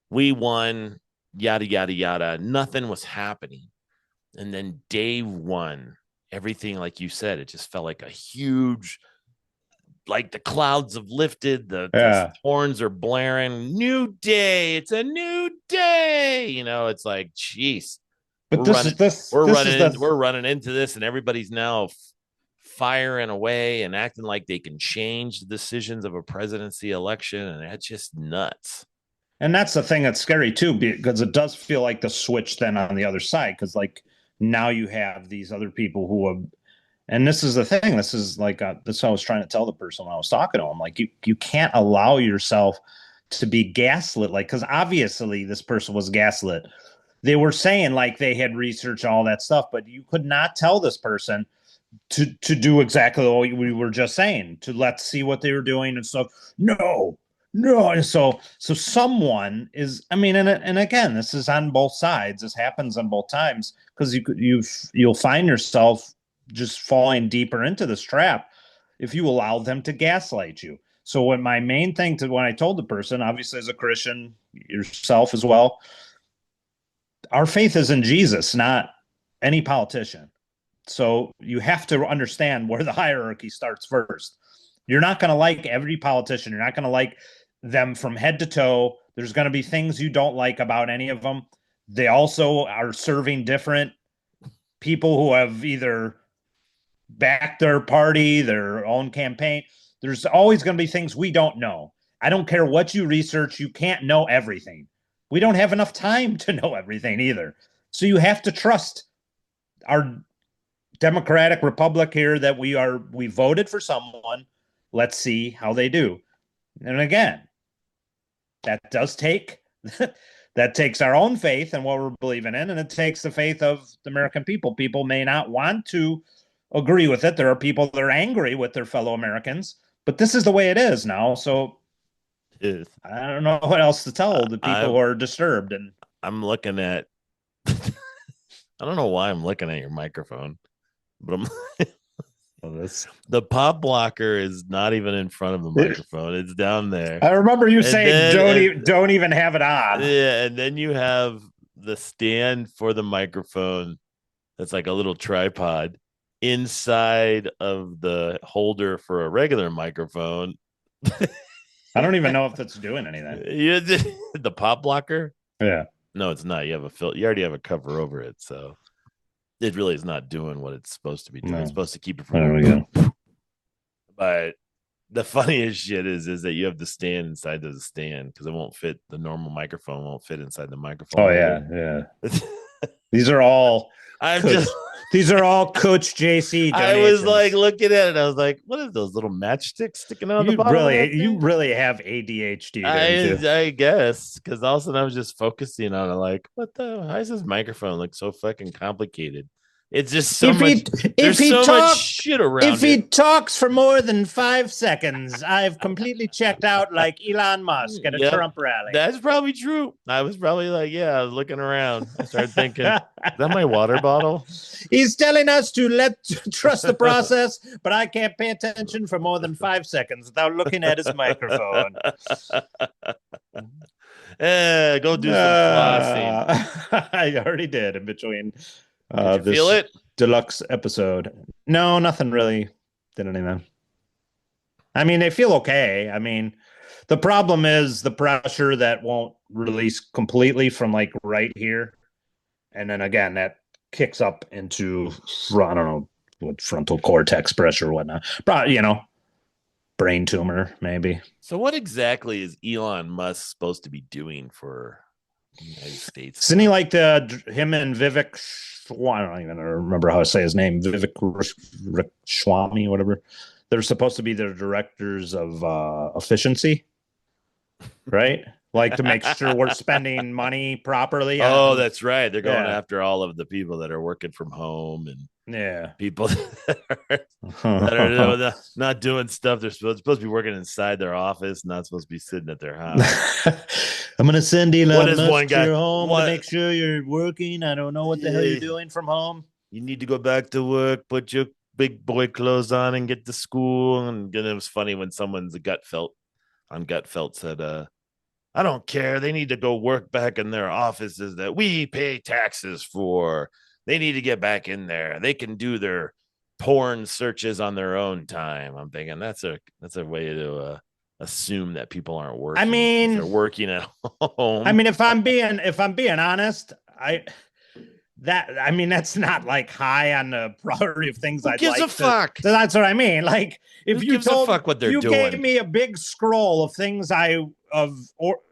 we won, yada, yada, yada. Nothing was happening. And then day one, everything, like you said, it just felt like a huge, like the clouds have lifted, the horns are blaring, new day, it's a new day. You know, it's like, geez, but we're running into this, and everybody's now firing away and acting like they can change the decisions of a presidency election, and that's just nuts. And that's the thing that's scary too, because it does feel like the switch then on the other side, because like now you have these other people who have, and this is the thing, this is like that's what I was trying to tell the person when I was talking to him, like you can't allow yourself to be gaslit, like, because obviously this person was gaslit. They were saying like they had researched all that stuff, but you could not tell this person to do exactly what we were just saying, to let's see what they were doing and stuff. No. And so someone is, I mean, and again, this is on both sides. This happens on both times, because you'll find yourself just falling deeper into this trap if you allow them to gaslight you. So when my main thing when I told the person, obviously as a Christian, yourself as well, our faith is in Jesus, not any politician. So you have to understand where the hierarchy starts first. You're not going to like every politician. You're not going to like them from head to toe. There's going to be things you don't like about any of them. They also are serving different people who have either backed their party, their own campaign. There's always going to be things we don't know. I don't care what you research. You can't know everything. We don't have enough time to know everything either. So you have to trust our democratic republic here that we voted for someone. Let's see how they do. And again, that does take, that takes our own faith and what we're believing in, and it takes the faith of the American people. People may not want to agree with it. There are people that are angry with their fellow Americans, but this is the way it is now. So I don't know what else to tell the people who are disturbed. And I'm looking at, I don't know why I'm looking at your microphone, but I'm the pop blocker is not even in front of the microphone. It's down there. I remember you saying don't even have it on. Yeah, and then you have the stand for the microphone that's like a little tripod inside of the holder for a regular microphone. I don't even know if that's doing anything. The pop blocker? Yeah. No, it's not. You have a filter. You already have a cover over it, so it really is not doing what it's supposed to be doing. No. It's supposed to keep it from. There we go. But the funniest shit is that you have the stand inside of the stand, because it won't fit. The normal microphone won't fit inside the microphone. Oh yeah. These are all. These are all Coach JC donations. I was like looking at it. I was like, "What are those little matchsticks sticking out of the bottom?" You really have ADHD. I guess, because all of a sudden I was just focusing on it. Like, what the? Why does this microphone look so fucking complicated? It's just so much. There's so much shit around. If he talks for more than 5 seconds, I've completely checked out like Elon Musk at a Trump rally. That's probably true. I was probably like, I was looking around. I started thinking, is that my water bottle? He's telling us to trust the process, but I can't pay attention for more than 5 seconds without looking at his microphone. Go do some flossing. I already did in between. Did you feel it? Deluxe episode. No, nothing really did anything. I mean, they feel okay. I mean, the problem is the pressure that won't release completely from like right here. And then again, that kicks up into, I don't know, what frontal cortex pressure or whatnot. Probably, brain tumor, maybe. So what exactly is Elon Musk supposed to be doing for the United States? Isn't he like him and Vivek? I don't even remember how to say his name. Vivek Swami, whatever. They're supposed to be the directors of efficiency, right? Like to make sure we're spending money properly. That's right. They're going after all of the people that are working from home and people that are not doing stuff. They're supposed to be working inside their office, not supposed to be sitting at their house. I'm going to send Elon Musk to your home to make sure you're working. I don't know what the hell you're doing from home. You need to go back to work, put your big boy clothes on and get to school. And it was funny when someone's Gutfeld said, I don't care. They need to go work back in their offices that we pay taxes for. They need to get back in there. They can do their porn searches on their own time. I'm thinking that's a way to assume that people aren't working. I mean, they're working at home. I mean, if I'm being honest, that's not like high on the priority of things. I'd gives like a fuck. So that's what I mean. Like, if you told a fuck what they're you doing. gave me a big scroll of things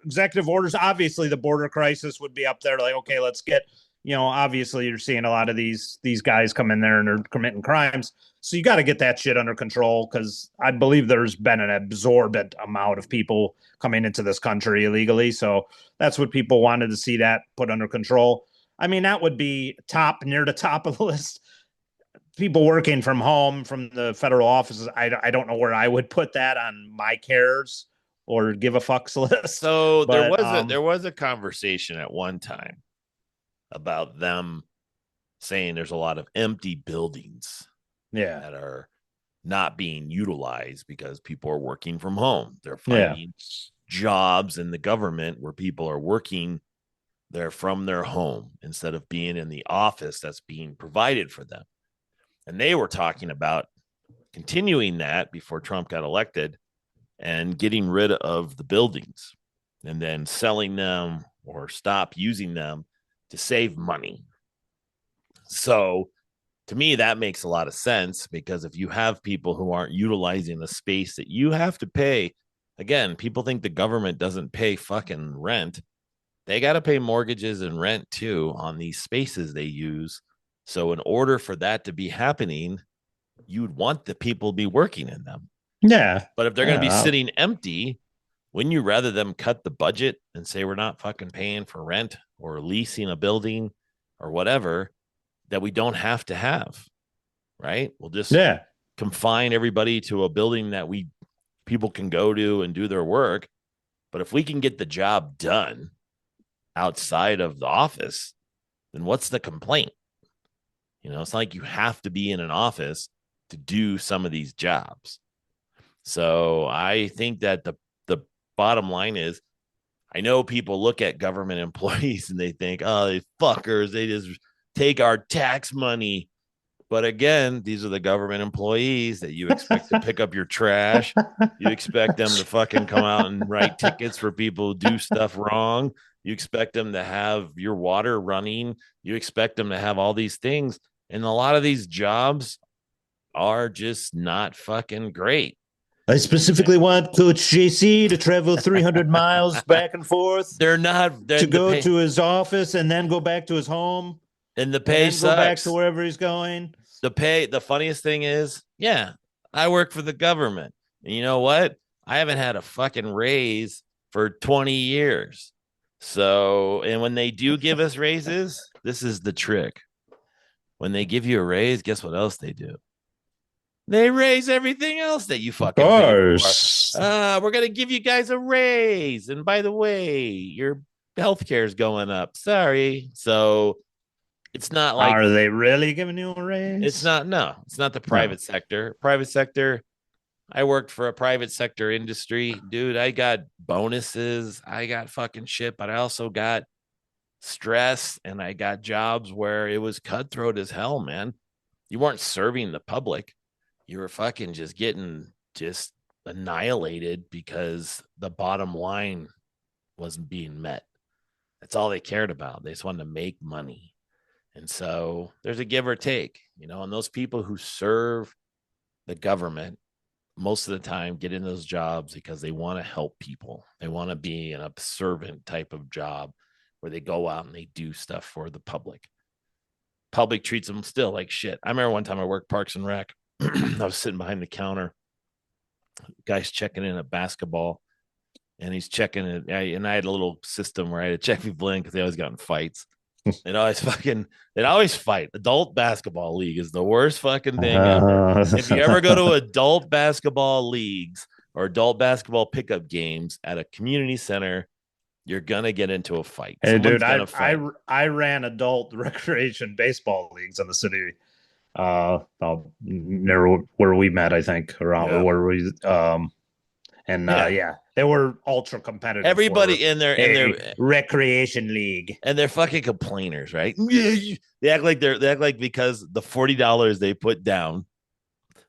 executive orders. Obviously, the border crisis would be up there. Like, okay, let's get. Obviously, you're seeing a lot of these guys come in there and they're committing crimes. So you got to get that shit under control, because I believe there's been an absorbent amount of people coming into this country illegally. So that's what people wanted to see, that put under control. I mean, that would be near the top of the list. People working from home from the federal offices. I don't know where I would put that on my cares or give a fucks list. So there was a conversation at one time about them saying there's a lot of empty buildings that are not being utilized because people are working from home. They're finding jobs in the government where people are working there from their home instead of being in the office that's being provided for them. And they were talking about continuing that before Trump got elected and getting rid of the buildings and then selling them or stop using them to save money. So to me, that makes a lot of sense, because if you have people who aren't utilizing the space that you have to pay, again, people think the government doesn't pay fucking rent. They got to pay mortgages and rent too on these spaces they use. So in order for that to be happening, you'd want the people to be working in them. Yeah. But if they're going to be sitting empty, wouldn't you rather them cut the budget and say we're not fucking paying for rent or leasing a building or whatever that we don't have to have, right? We'll just confine everybody to a building that people can go to and do their work. But if we can get the job done outside of the office, then what's the complaint? It's not like you have to be in an office to do some of these jobs. So I think that the bottom line is, I know people look at government employees and they think, oh, they fuckers, they just take our tax money. But again, these are the government employees that you expect to pick up your trash. You expect them to fucking come out and write tickets for people who do stuff wrong. You expect them to have your water running. You expect them to have all these things. And a lot of these jobs are just not fucking great. I specifically want Coach JC to travel 300 miles back and forth. They're not to go to his office and then go back to his home. And the pay sucks. Go back to wherever he's going. The funniest thing is, I work for the government. And you know what? I haven't had a fucking raise for 20 years. So, and when they do give us raises, this is the trick. when they give you a raise, guess what else they do? They raise everything else that you fucking Of pay course. for. We're gonna give you guys a raise, and by the way, your healthcare is going up. Sorry, so it's not like are they really giving you a raise? it's not. No, it's not the private sector. Private sector. I worked for a private sector industry, dude. I got bonuses. I got fucking shit, but I also got stress, and I got jobs where it was cutthroat as hell, man. You weren't serving the public. You were fucking just getting just annihilated because the bottom line wasn't being met. That's all they cared about. They just wanted to make money. And so there's a give or take, and those people who serve the government most of the time get in those jobs because they want to help people. They want to be in a servant type of job where they go out and they do stuff for the public. Public treats them still like shit. I remember one time I worked Parks and Rec. I was sitting behind the counter. Guy's checking in a basketball, and he's checking it. And I had a little system where I had to check people in because they always got in fights. They'd always fight. Adult basketball league is the worst fucking thing ever. If you ever go to adult basketball leagues or adult basketball pickup games at a community center, you're gonna get into a fight. Hey, dude, I ran adult recreation baseball leagues in the city. Near where we met, I think, around where we they were ultra competitive. Everybody in their recreation league, and they're fucking complainers, right? They act like because the $40 they put down,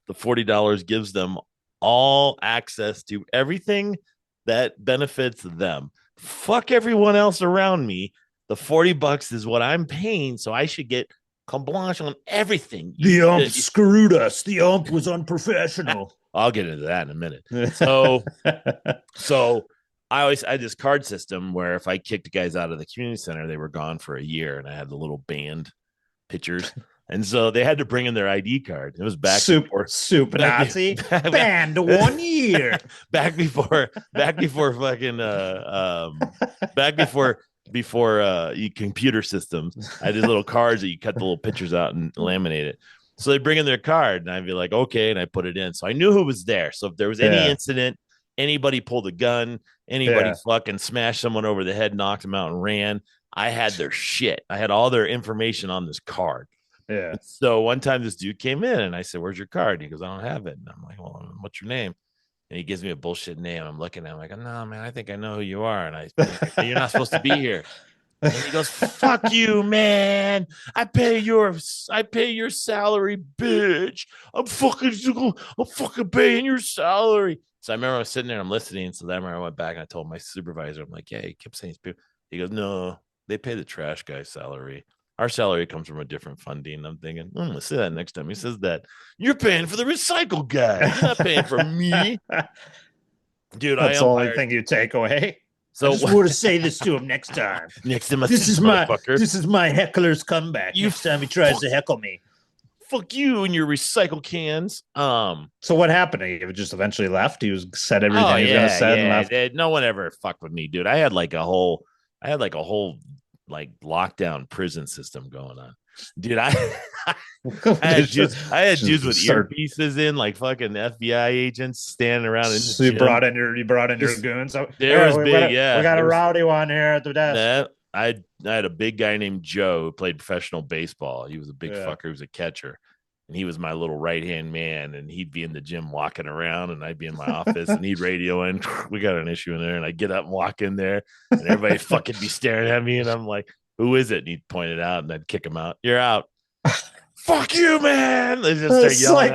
the $40 gives them all access to everything that benefits them. Fuck everyone else around me. The $40 is what I'm paying, so I should get carte blanche on everything. The ump screwed us. The ump was unprofessional. I'll get into that in a minute. So I had this card system where if I kicked guys out of the community center, they were gone for a year, and I had the little band pictures. And so they had to bring in their ID card. It was back Super Nazi banned 1 year. back before computer systems. I did little cards that you cut the little pictures out and laminate it. So they bring in their card, and I'd be like, okay, and I put it in. So I knew who was there. So if there was any incident, anybody pulled a gun, anybody fucking smashed someone over the head, knocked them out, and ran, I had their shit. I had all their information on this card. Yeah. So one time this dude came in, and I said, "Where's your card?" And he goes, "I don't have it." And I'm like, "Well, what's your name?" And he gives me a bullshit name. I'm looking at him like, "No, man, I think I know who you are." And I, "You're not supposed to be here." And he goes, "Fuck you, man! I pay your salary, bitch. I'm fucking paying your salary." So I remember I was sitting there, I'm listening. So then I went back and I told my supervisor, I'm like, "Yeah, he kept saying people." He goes, "No, they pay the trash guy's salary. Our salary comes from a different funding." I'm thinking, let's say that next time he says that. You're paying for the recycle guy. You're not paying for me, dude. That's the only thing you take away. So I just want to say this to him next time. Next time, this is my heckler's comeback. Next time he tries to heckle me. Fuck you and your recycle cans. So what happened? He just eventually left. He said everything he was gonna say and left. No one ever fucked with me, dude. I had like a whole like lockdown prison system going on, dude. I had dudes with earpieces in, like fucking FBI agents standing around in the so you brought in your goons. So we got a rowdy one here at the desk. I had a big guy named Joe who played professional baseball. He was a big fucker. He was a catcher. And he was my little right-hand man, and he'd be in the gym walking around, and I'd be in my office, and he'd radio in, "We got an issue in there," and I'd get up and walk in there, and everybody fucking be staring at me, and I'm like, "Who is it?" And he'd point it out, and I'd kick him out. "You're out." "Fuck you, man!" They just start yelling.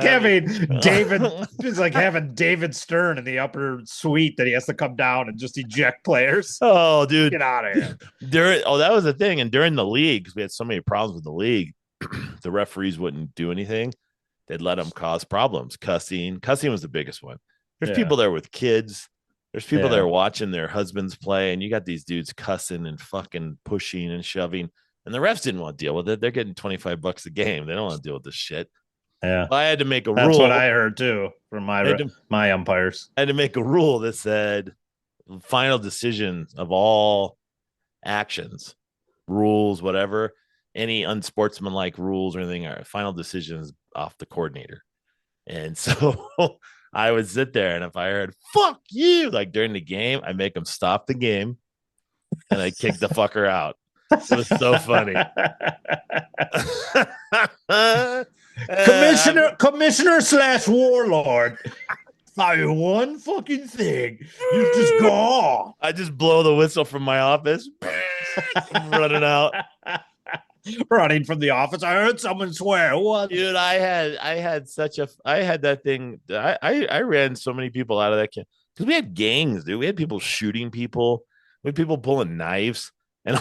It's like having David Stern in the upper suite that he has to come down and just eject players. Oh, dude, get out of here! That was the thing, and during the league, because we had so many problems with the league. The referees wouldn't do anything. They'd let them cause problems. Cussing was the biggest one. There's people there with kids. There's people there watching their husbands play, and you got these dudes cussing and fucking pushing and shoving, and the refs didn't want to deal with it. They're getting $25 a game. They don't want to deal with this shit. Yeah, I had to make a rule. That's what I heard too from my umpires. I had to make a rule that said final decision of all actions, rules, whatever, any unsportsmanlike rules or anything. Our final decisions off the coordinator. And so I would sit there, and if I heard "fuck you" like during the game, I make them stop the game, and I kick the fucker out. It was so funny. Commissioner/warlord. Fire one fucking thing. You just go off. I just blow the whistle from my office, running out. Running from the office. I heard someone swear. What? Dude, I had that thing. I ran so many people out of that camp because we had gangs, dude. We had people shooting people. We had people pulling knives and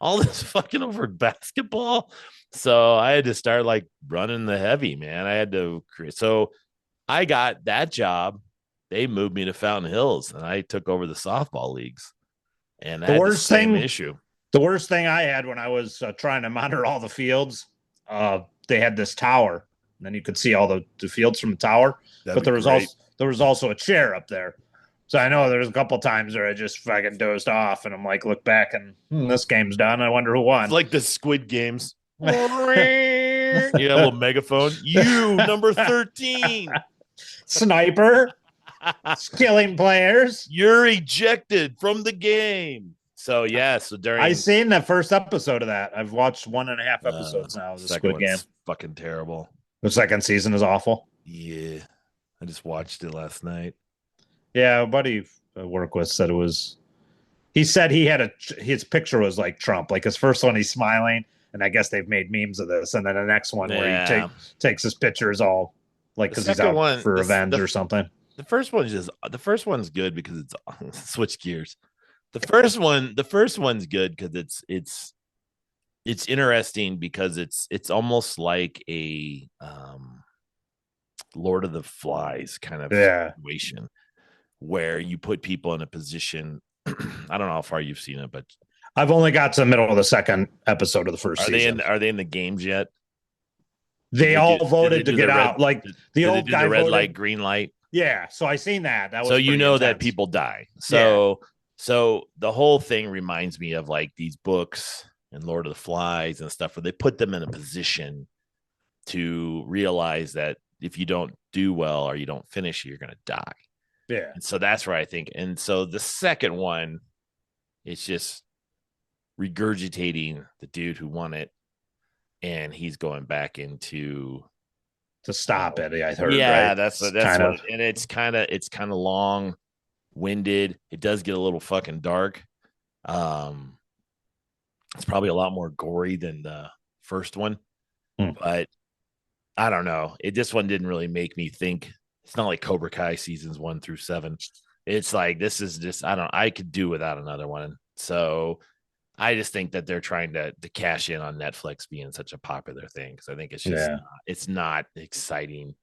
all this fucking over basketball. So I had to start like running the heavy, man. I had to create. So I got that job. They moved me to Fountain Hills, and I took over the softball leagues. And the worst thing issue. The worst thing I had when I was trying to monitor all the fields, they had this tower, and then you could see all the fields from the tower. But there was also a chair up there. So I know there was a couple times where I just fucking dozed off, and I'm like, look back, and this game's done. I wonder who won. It's like the Squid Games. You have a little megaphone. You, number 13. Sniper. Killing players. You're ejected from the game. So during I seen the first episode of that. I've watched 1.5 episodes now of the Squid Game. Fucking terrible. The second season is awful. Yeah. I just watched it last night. Yeah, a buddy I work with said it was. He said his picture was like Trump. Like his first one, he's smiling, and I guess they've made memes of this. And then the next one where he takes his pictures all like because he's out for revenge or something. The first one's good because it's switch gears. The first one's good because it's interesting because it's almost like a Lord of the Flies kind of situation where you put people in a position. I don't know how far you've seen it, but I've only got to the middle of the second episode of the first season. Are they in the games yet? They all voted to get out. Like the old guy the red voted, light, green light. Yeah, so I seen that. That was so you know intense. that people die. So the whole thing reminds me of like these books and Lord of the Flies and stuff where they put them in a position to realize that if you don't do well or you don't finish, you're going to die. Yeah. And so that's where I think. And so the second one, it's just regurgitating the dude who won it, and he's going back into to stop it. I heard. Yeah, right? that's kind of, and it's kind of long winded. It does get a little fucking dark. It's probably a lot more gory than the first one, but I don't know. This one didn't really make me think. It's not like Cobra Kai seasons 1 through 7. It's like this is just I could do without another one. So I just think that they're trying to cash in on Netflix being such a popular thing because I think it's just it's not exciting,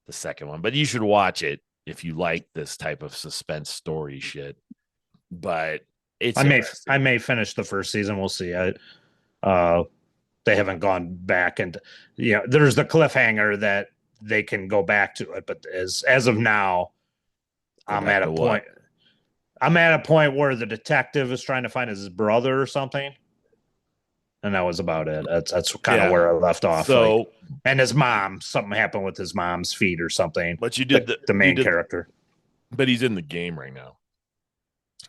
the second one. But you should watch it if you like this type of suspense story shit. But I may finish the first season. We'll see. They haven't gone back, and there's the cliffhanger that they can go back to it. But as of now, I'm at a point. I'm at a point where the detective is trying to find his brother or something, and that was about it. That's kind of where I left off. So, and his mom, something happened with his mom's feet or something. But you did the main character. But he's in the game right now,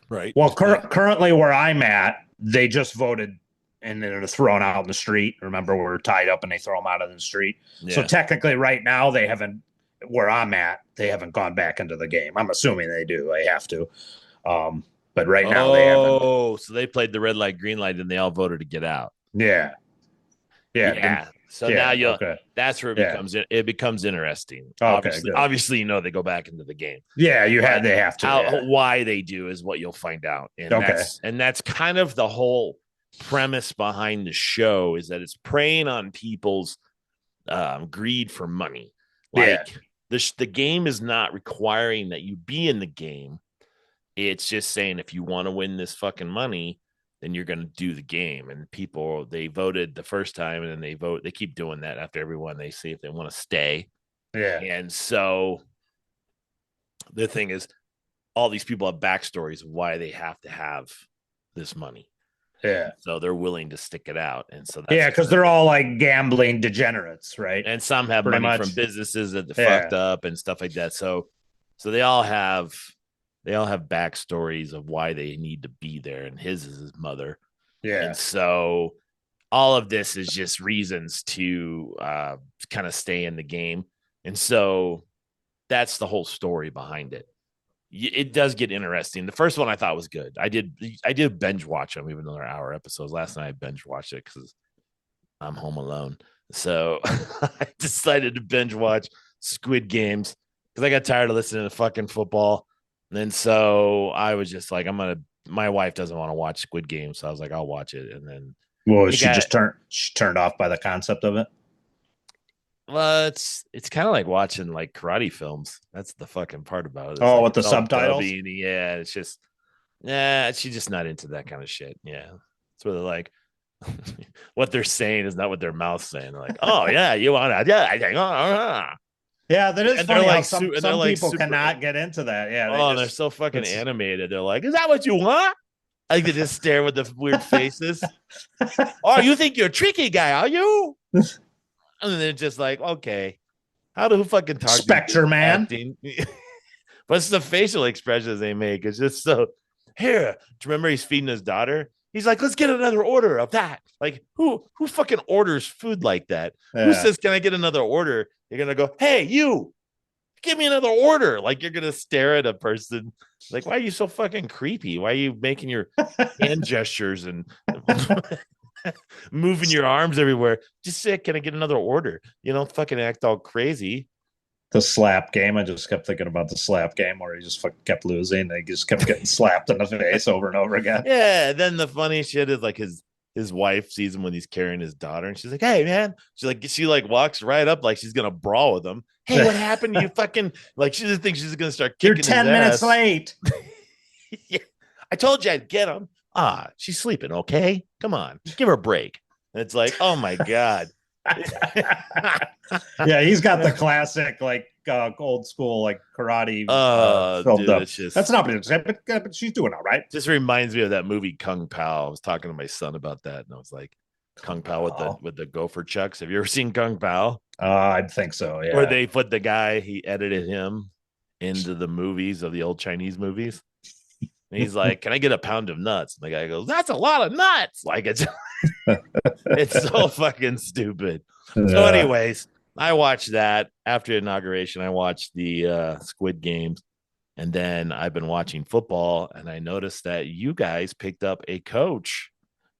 right? Well, currently where I'm at, they just voted and then they're thrown out in the street. Remember, we're tied up and they throw them out in the street. Yeah. So technically, right now they haven't. Where I'm at, they haven't gone back into the game. I'm assuming they do. They have to. But right now they haven't. Oh, so they played the red light, green light, and they all voted to get out. Yeah. So now that's where it becomes interesting. Obviously, they go back into the game. Yeah, they have to. Why they do is what you'll find out. And that's kind of the whole premise behind the show, is that it's preying on people's greed for money. The game is not requiring that you be in the game. It's just saying if you want to win this fucking money, then you're going to do the game. And people, they voted the first time, and then they keep doing that after everyone. They see if they want to stay. Yeah. And so the thing is, all these people have backstories of why they have to have this money. Yeah. So they're willing to stick it out. And so yeah, because they're all like gambling degenerates, right? And some have Pretty money much. from businesses that fucked up and stuff like that. So they all have backstories of why they need to be there. And his is his mother. Yeah. And so all of this is just reasons to kind of stay in the game. And so that's the whole story behind it. It does get interesting. The first one I thought was good. I did binge watch them, even though they're hour episodes. Last night I binge watched it because I'm home alone. So I decided to binge watch Squid Games because I got tired of listening to fucking football. And then so I was just like, my wife doesn't want to watch Squid Games. So I was like, I'll watch it. And then she turned off by the concept of it. Well, it's kind of like watching like karate films. That's the fucking part about it. With the subtitles. Yeah, it's just, she's just not into that kind of shit. Yeah, it's where they're like, what they're saying is not what their mouth's saying. They're like, oh yeah, you want to? Yeah, I think. Yeah, that is and funny. Like, some people cannot get into that. Yeah, they're so fucking animated. They're like, is that what you want? Like they just stare with the weird faces. Oh, you think you're a tricky guy, are you? And they're just like, okay, how do fucking talk? Spectre man. But it's the facial expressions they make. It's just so. Here, do you remember he's feeding his daughter? He's like, let's get another order of that. Like, who fucking orders food like that? Yeah. Who says, can I get another order? You're gonna go, hey, you, give me another order. Like you're gonna stare at a person. Like, why are you so fucking creepy? Why are you making your hand gestures and moving your arms everywhere? Just say, can I get another order? You don't fucking act all crazy. The slap game. I just kept thinking about the slap game where he just fucking kept losing. He just kept getting slapped in the face over and over again. Yeah. Then the funny shit is like his wife sees him when he's carrying his daughter, and she's like, "Hey, man!" She walks right up like she's gonna brawl with him. Hey, what happened? You fucking like she just thinks she's gonna start kicking. You're 10 minutes late. Yeah. I told you I'd get him. She's sleeping. Okay, come on, just give her a break. And it's like, oh my god. Yeah, he's got the classic like old school like karate. Dude, it's just, that's not but she's doing all right. Just reminds me of that movie Kung Pao. I was talking to my son about that, and I was like, Kung Pao with the gopher chucks. Have you ever seen Kung Pao? I think so. Yeah. Where they put the guy, he edited him into the movies of the old Chinese movies. And he's like, can I get a pound of nuts? And the guy goes, that's a lot of nuts. Like it's so fucking stupid. So anyways, I watched that after inauguration. I watched the Squid Games, and then I've been watching football, and I noticed that you guys picked up a coach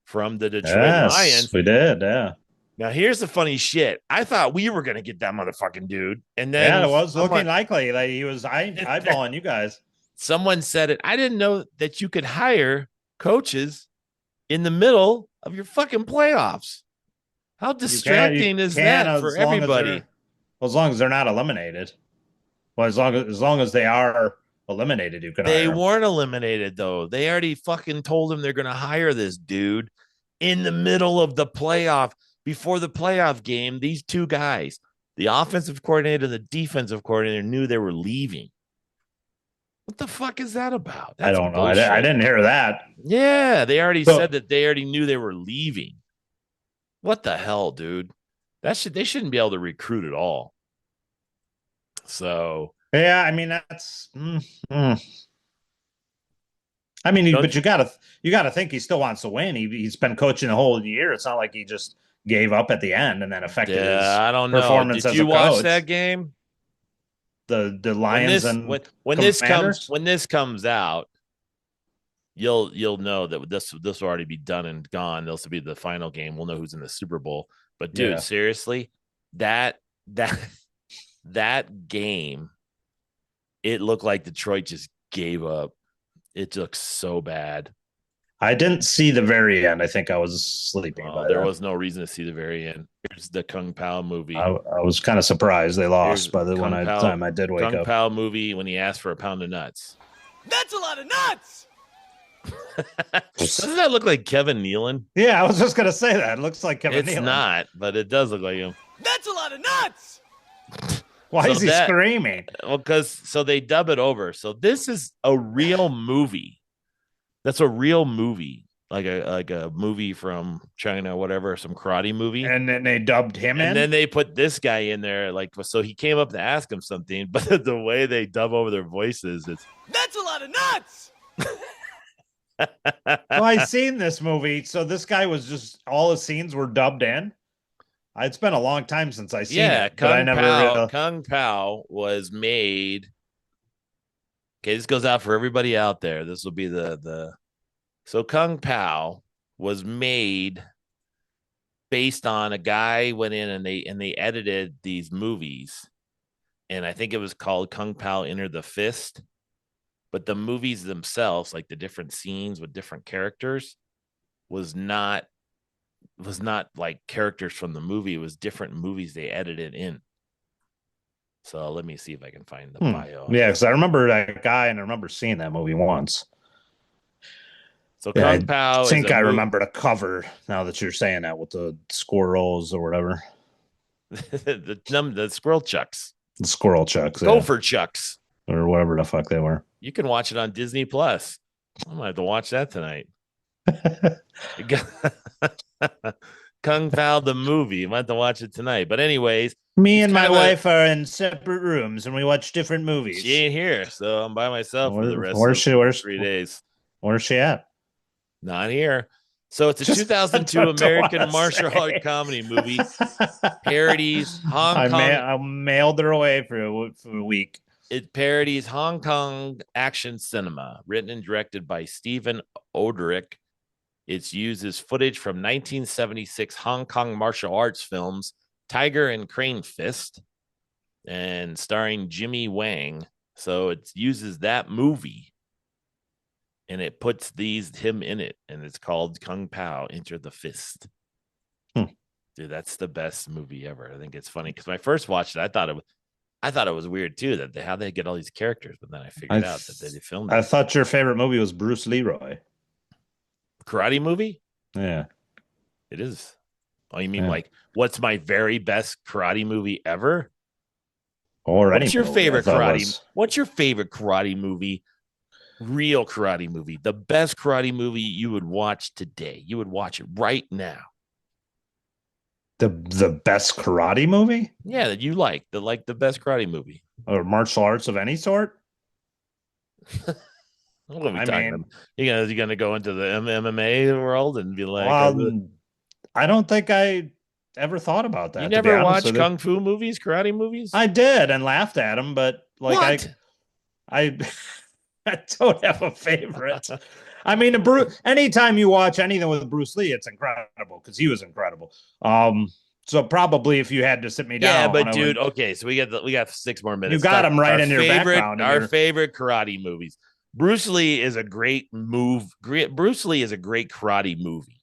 from the Detroit Lions. We did, yeah. Now here's the funny shit. I thought we were gonna get that motherfucking dude, and then it was looking likely. Like he was eyeballing you guys. Someone said it. I didn't know that you could hire coaches in the middle of your fucking playoffs. How distracting is that for everybody? As long as they're not eliminated. Well, as long as they are eliminated, you can. They weren't eliminated though. They already fucking told him they're going to hire this dude in the middle of the playoff. Before the playoff game, these two guys, the offensive coordinator and the defensive coordinator, knew they were leaving. What the fuck is that about? I don't know. I didn't hear that. Yeah, they already said that they already knew they were leaving. What the hell, dude? They shouldn't be able to recruit at all. So yeah, I mean that's. I mean, but you gotta think he still wants to win. He's been coaching the whole year. It's not like he just gave up at the end and then affected his I don't know. performance. Did you watch that game? The Lions when this comes out, you'll know that this will already be done and gone. This will be the final game. We'll know who's in the Super Bowl. But dude, seriously, that game, it looked like Detroit just gave up. It looks so bad. I didn't see the very end. I think I was sleeping. There was no reason to see the very end. Here's the Kung Pao movie. I was kind of surprised they lost by the time I did wake up. Kung Pao movie when he asked for a pound of nuts. That's a lot of nuts. Doesn't that look like Kevin Nealon? Yeah, I was just gonna say that. It looks like Kevin Nealon. It's not, but it does look like him. That's a lot of nuts. Why is he screaming? Well, because they dub it over. So this is a real movie. That's a real movie like a movie from China, whatever, some karate movie. And then they dubbed him in. And then they put this guy in there, like, so he came up to ask him something, but the way they dub over their voices, it's That's a lot of nuts. Well, I seen this movie, so this guy was just all the scenes were dubbed in. It's been a long time since I seen it, but I never. Kung Pao was made. Okay, this goes out for everybody out there. This will be the. So Kung Pao was made based on a guy went in and they edited these movies, and I think it was called Kung Pao Enter the Fist. But the movies themselves, like the different scenes with different characters, was not like characters from the movie. It was different movies they edited in. So let me see if I can find the bio. Yeah, because I remember that guy and I remember seeing that movie once. So Kung Pao. I think I remember the cover now that you're saying that with the squirrels or whatever. the squirrel chucks. The squirrel chucks. Gopher chucks. Or whatever the fuck they were. You can watch it on Disney Plus. I might have to watch that tonight. Kung Pao the movie. I might have to watch it tonight. But anyways, me and my wife are in separate rooms and we watch different movies. She ain't here, so I'm by myself for the rest of 3 days. Where's she at? Not here. So it's a 2002 American martial art comedy movie. Parodies Hong Kong. I mailed her away for a week. It parodies Hong Kong action cinema, written and directed by Stephen Oderick. It uses footage from 1976 Hong Kong martial arts films, Tiger and Crane Fist, and starring Jimmy Wang. So it uses that movie, and it puts him in it, and it's called Kung Pao Enter the Fist. Dude, that's the best movie ever. I think it's funny because when I first watched it, I thought it was weird too that how they get all these characters, but then I figured out that they filmed it. I thought your favorite movie was Bruce Leroy. Karate movie? Yeah. It is. Oh, you mean like what's my very best karate movie ever? Or what's your favorite karate? What's your favorite karate movie? Real karate movie. The best karate movie you would watch today. You would watch it right now. The best karate movie? Yeah, that you like. The best karate movie. Or martial arts of any sort? What are we talking about? You're gonna go into the MMA world and be like, I don't think I ever thought about that. You never watched kung fu movies, karate movies? I did and laughed at them, but like I don't have a favorite. I mean, anytime you watch anything with Bruce Lee, it's incredible because he was incredible. So probably if you had to sit me down, yeah, but dude, okay, so we got 6 more minutes. You got them right in your background. Our favorite karate movies. Bruce Lee is a great Bruce Lee is a great karate movie.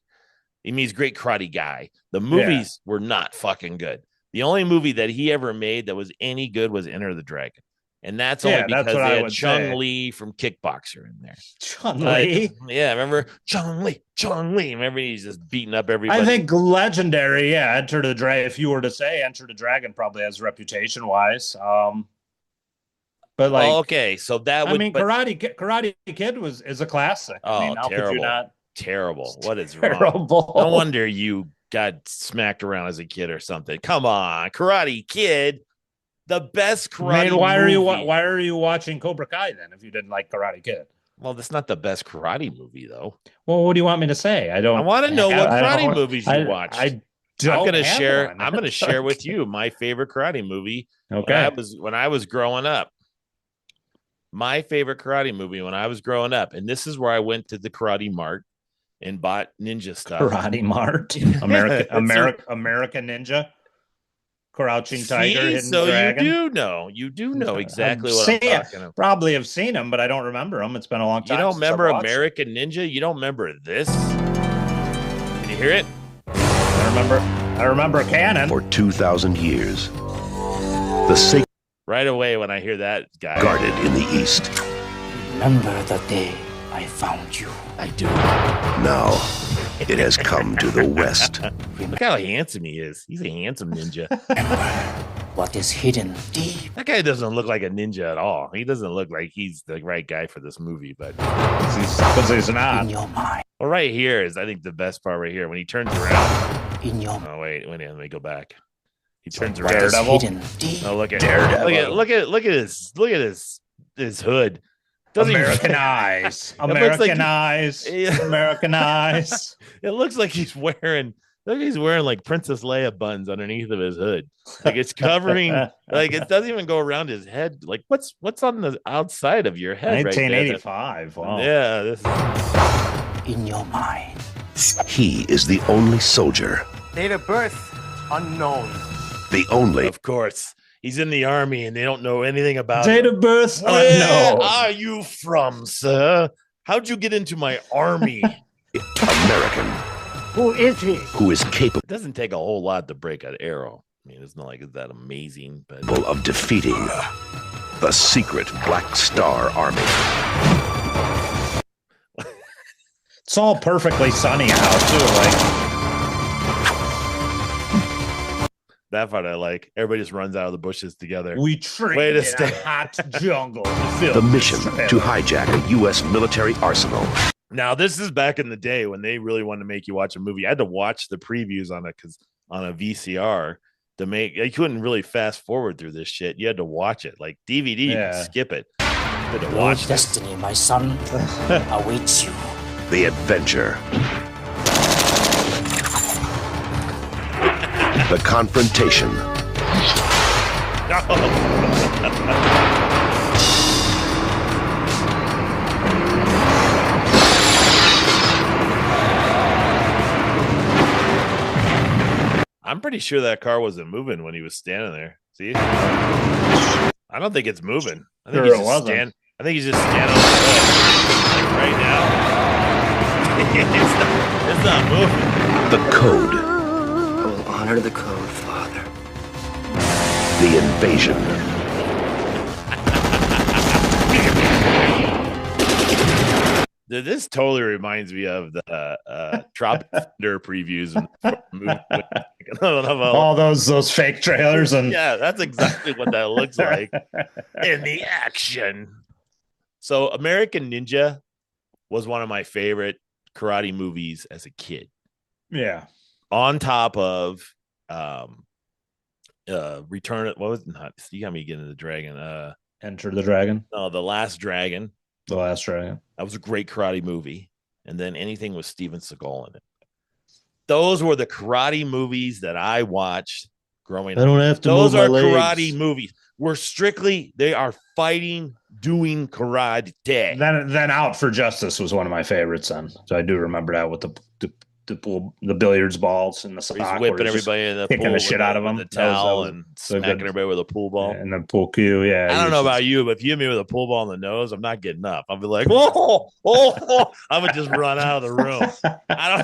He means great karate guy. The movies were not fucking good. The only movie that he ever made that was any good was Enter the Dragon. And that's only because they had Chun-Li from Kickboxer in there. Chun-Li? Yeah, remember? Chun-Li. Remember he's just beating up everybody? I think legendary, Enter the Dragon. If you were to say Enter the Dragon probably has reputation-wise. But like, okay, so that would. I mean, Karate Kid is a classic. Oh, I mean, how terrible! could you not? Terrible. What is terrible? Wrong? No wonder you got smacked around as a kid or something. Come on, Karate Kid, the best karate. Man, why are you watching Cobra Kai then? If you didn't like Karate Kid, well, that's not the best karate movie though. Well, what do you want me to say? I want to know what karate movies you watched. I'm gonna share with you my favorite karate movie. Okay, when I was growing up. My favorite karate movie when I was growing up, and this is where I went to the Karate Mart and bought ninja stuff. Karate Mart, American Ninja, Crouching Tiger, Hidden Dragon. You do know exactly what I'm talking about. Probably have seen them, but I don't remember them. It's been a long time. You don't remember American Ninja? You don't remember this? Can you hear it? I remember Cannon. For 2,000 years, the sacred. Right away when I hear that guy. Guarded in the east. Remember the day I found you. I do. Now, it has come to the west. Look how handsome he is. He's a handsome ninja. Remember what is hidden deep That guy doesn't look like a ninja at all. He doesn't look like he's the right guy for this movie, but he's not. in your mind. well, right here is I think the best part right here when he turns around. In your Oh wait, let me go back. He turns what around. is hidden deep. Oh, look at Daredevil. look at his hood. Doesn't American even, eyes. looks like American eyes. Yeah. American eyes. It looks like he's wearing like Princess Leia buns underneath of his hood. Like it's covering, like it doesn't even go around his head. Like what's on the outside of your head? 1985. Right wow. there? Yeah, this is In your mind. He is the only soldier, Date of birth unknown. the only of course. He's in the army and they don't know anything about Date him. of birth Where unknown. are you from, sir? How'd you get into my army? American Who is he? who is capable It doesn't take a whole lot to break an arrow. I mean, it's not like it's that amazing, but of defeating the secret Black Star Army. It's all perfectly sunny out too. Like that part I like. Everybody just runs out of the bushes together. we train Way to in stay- a hot jungle. The mission to hijack a U.S. military arsenal. Now, this is back in the day when they really wanted to make you watch a movie. I had to watch the previews on a VCR to make. You couldn't really fast forward through this shit. You had to watch it. Like DVD, you Yeah. could skip it. You had to Your watch this. destiny, my son, awaits you. The adventure. The confrontation. I'm pretty sure that car wasn't moving when he was standing there. See? I don't think it's moving. I think Sure he's it just wasn't. I think he's just standing on the hood. Like right now. it's not moving. The code. I will honor the code, Father. The invasion. Dude, this totally reminds me of the Tropic Thunder previews. all those fake trailers and Yeah, that's exactly what that looks like in the action. So, American Ninja was one of my favorite karate movies as a kid. yeah. On top of Return it. What was not? You got me getting the dragon. Enter the Dragon. No, The Last Dragon. The Last Dragon. That was a great karate movie. And then anything with Steven Seagal in it. Those were the karate movies that I watched growing up. don't have Those are karate movies. They are fighting, doing karate. Then Out for Justice was one of my favorites. Then, so I do remember that with the pool, the billiards balls, and the sock. He's where whipping he's just everybody in the kicking pool the shit out of them. with the That was- towel that was and so smacking good. everybody with a pool ball. and the pool cue. Yeah, I don't know about you, but if you hit me with a pool ball in the nose, I'm not getting up. I'll be like, oh, I would just run out of the room. I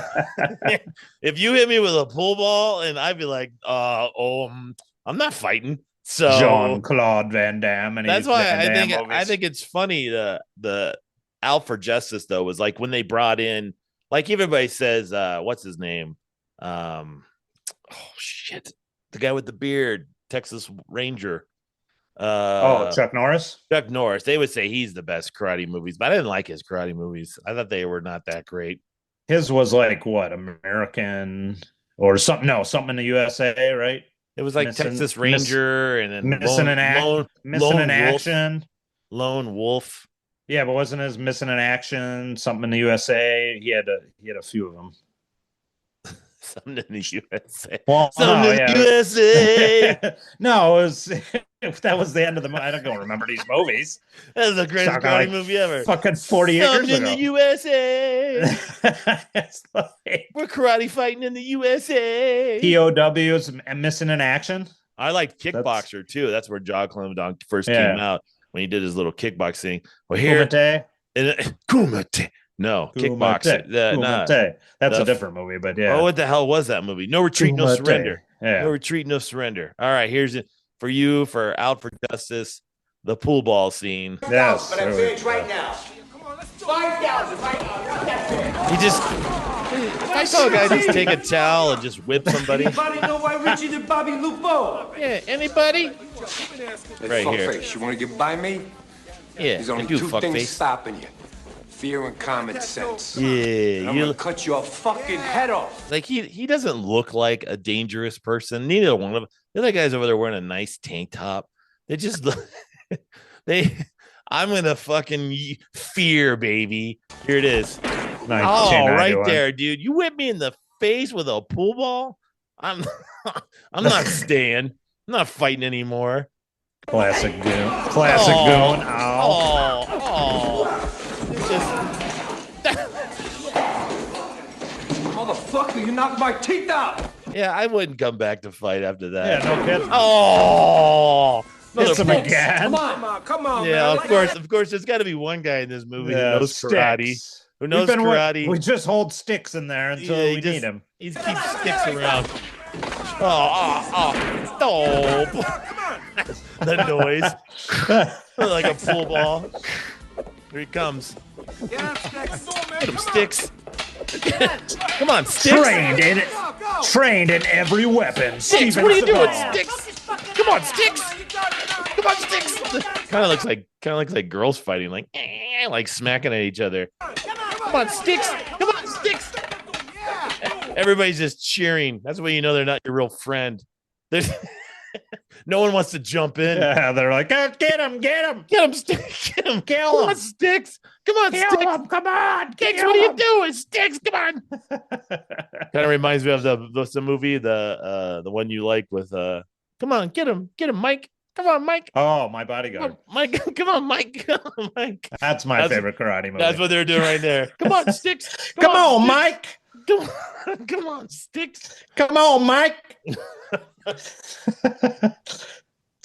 don't. If you hit me with a pool ball, and I'd be like, I'm not fighting. So Jean-Claude Van Damme, and that's he's why Van I Damme think movies. it's funny. The Out for Justice though was like when they brought in, like everybody says, what's his name? Oh shit, the guy with the beard, Texas Ranger. Chuck Norris. Chuck Norris. They would say he's the best karate movies, but I didn't like his karate movies. I thought they were not that great. His was like what, American or something? No, something in the USA, right? It was like Texas Ranger and then Missing in action. Lone Wolf. Yeah, but wasn't his Missing in Action something in the USA? He had a few of them. Something in the USA. Well, Something in the USA. No, it was that was the end of the movie. I don't remember these movies. That's the greatest Talking karate like movie ever. Fucking 48 years Something in ago. the USA. It's like We're karate fighting in the USA. POWs and Missing in Action. I liked Kickboxer too. That's where Jean-Claude Van Damme first Yeah. came out when he did his little kickboxing. Well, here, Kumite. Kumite. No, Kickboxer. Kumite. That's The- a different movie, but yeah. Oh, what the hell was that movie? No Retreat, No Kumite. Surrender. Yeah. No Retreat, No Surrender. All right, here's it for you for Out for Justice, the pool ball scene. Yes. But I'm finished right now. 5,000 right now. That's it. He just if I saw a guy just take a towel and just whip somebody. Anybody know why Richie did Bobby Lupo? Yeah, anybody? Right here. You want to get by me? Yeah, There's only two things stopping you. Fear and common sense. Yeah, I'm gonna cut your fucking head off. Like he doesn't look like a dangerous person. Neither one of them. The other guy's over there wearing a nice tank top. They just I'm gonna fucking fear, baby. Here it is. Oh, right there, dude. You whipped me in the face with a pool ball. I'm not staying. I'm not fighting anymore. Classic goon. Classic goon. Motherfucker, you knocked my teeth out. Yeah, I wouldn't come back to fight after that. Yeah, no kidding. Oh, hits him again. Come on, yeah, man. of course. There's got to be one guy in this movie who knows karate. Who knows karate? We just hold sticks in there until we need him. He keeps sticks around. The noise, like a pool ball. Here he comes. Get him, Sticks. Come on, Sticks. Trained in every weapon. Sticks, what are you doing, Sticks? Come on, Sticks. Come on, Sticks. Kind of looks like girls fighting, like smacking at each other. Come on, Sticks. Come on, Sticks. Everybody's just cheering. That's when you know they're not your real friend. There's no one wants to jump in. Yeah, they're like, oh, get him, Sticks, get him, kill come him. on, Sticks, come on, Kill Sticks, him, come on, Sticks, what are you doing, Sticks? Come on. Kind of reminds me of the movie, the one you like with come on, get him, Mike. Come on, Mike. Oh, My Bodyguard. Mike, come on, Mike. Mike. That's my favorite karate movie. That's what they're doing right there. Come on, Sticks. Come on, Mike. Come on, Sticks. Come on, Mike. Let's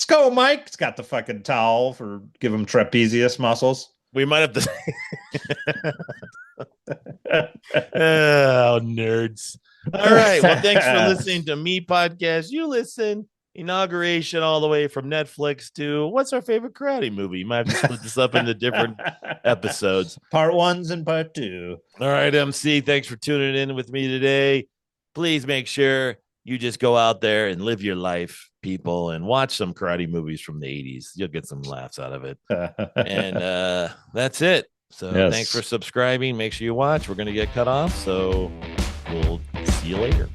go, Mike. It's got the fucking towel for give him trapezius muscles. We might have to. Oh, nerds. All right. Well, thanks for listening to me podcast. You listen. Inauguration all the way from Netflix to what's our favorite karate movie? You might have to split this up into different episodes. Part 1s and part 2. All right, MC. Thanks for tuning in with me today. Please make sure you just go out there and live your life, people, and watch some karate movies from the 80s. You'll get some laughs out of it. And that's it. So Thanks for subscribing. Make sure you watch. We're going to get cut off. So we'll see you later.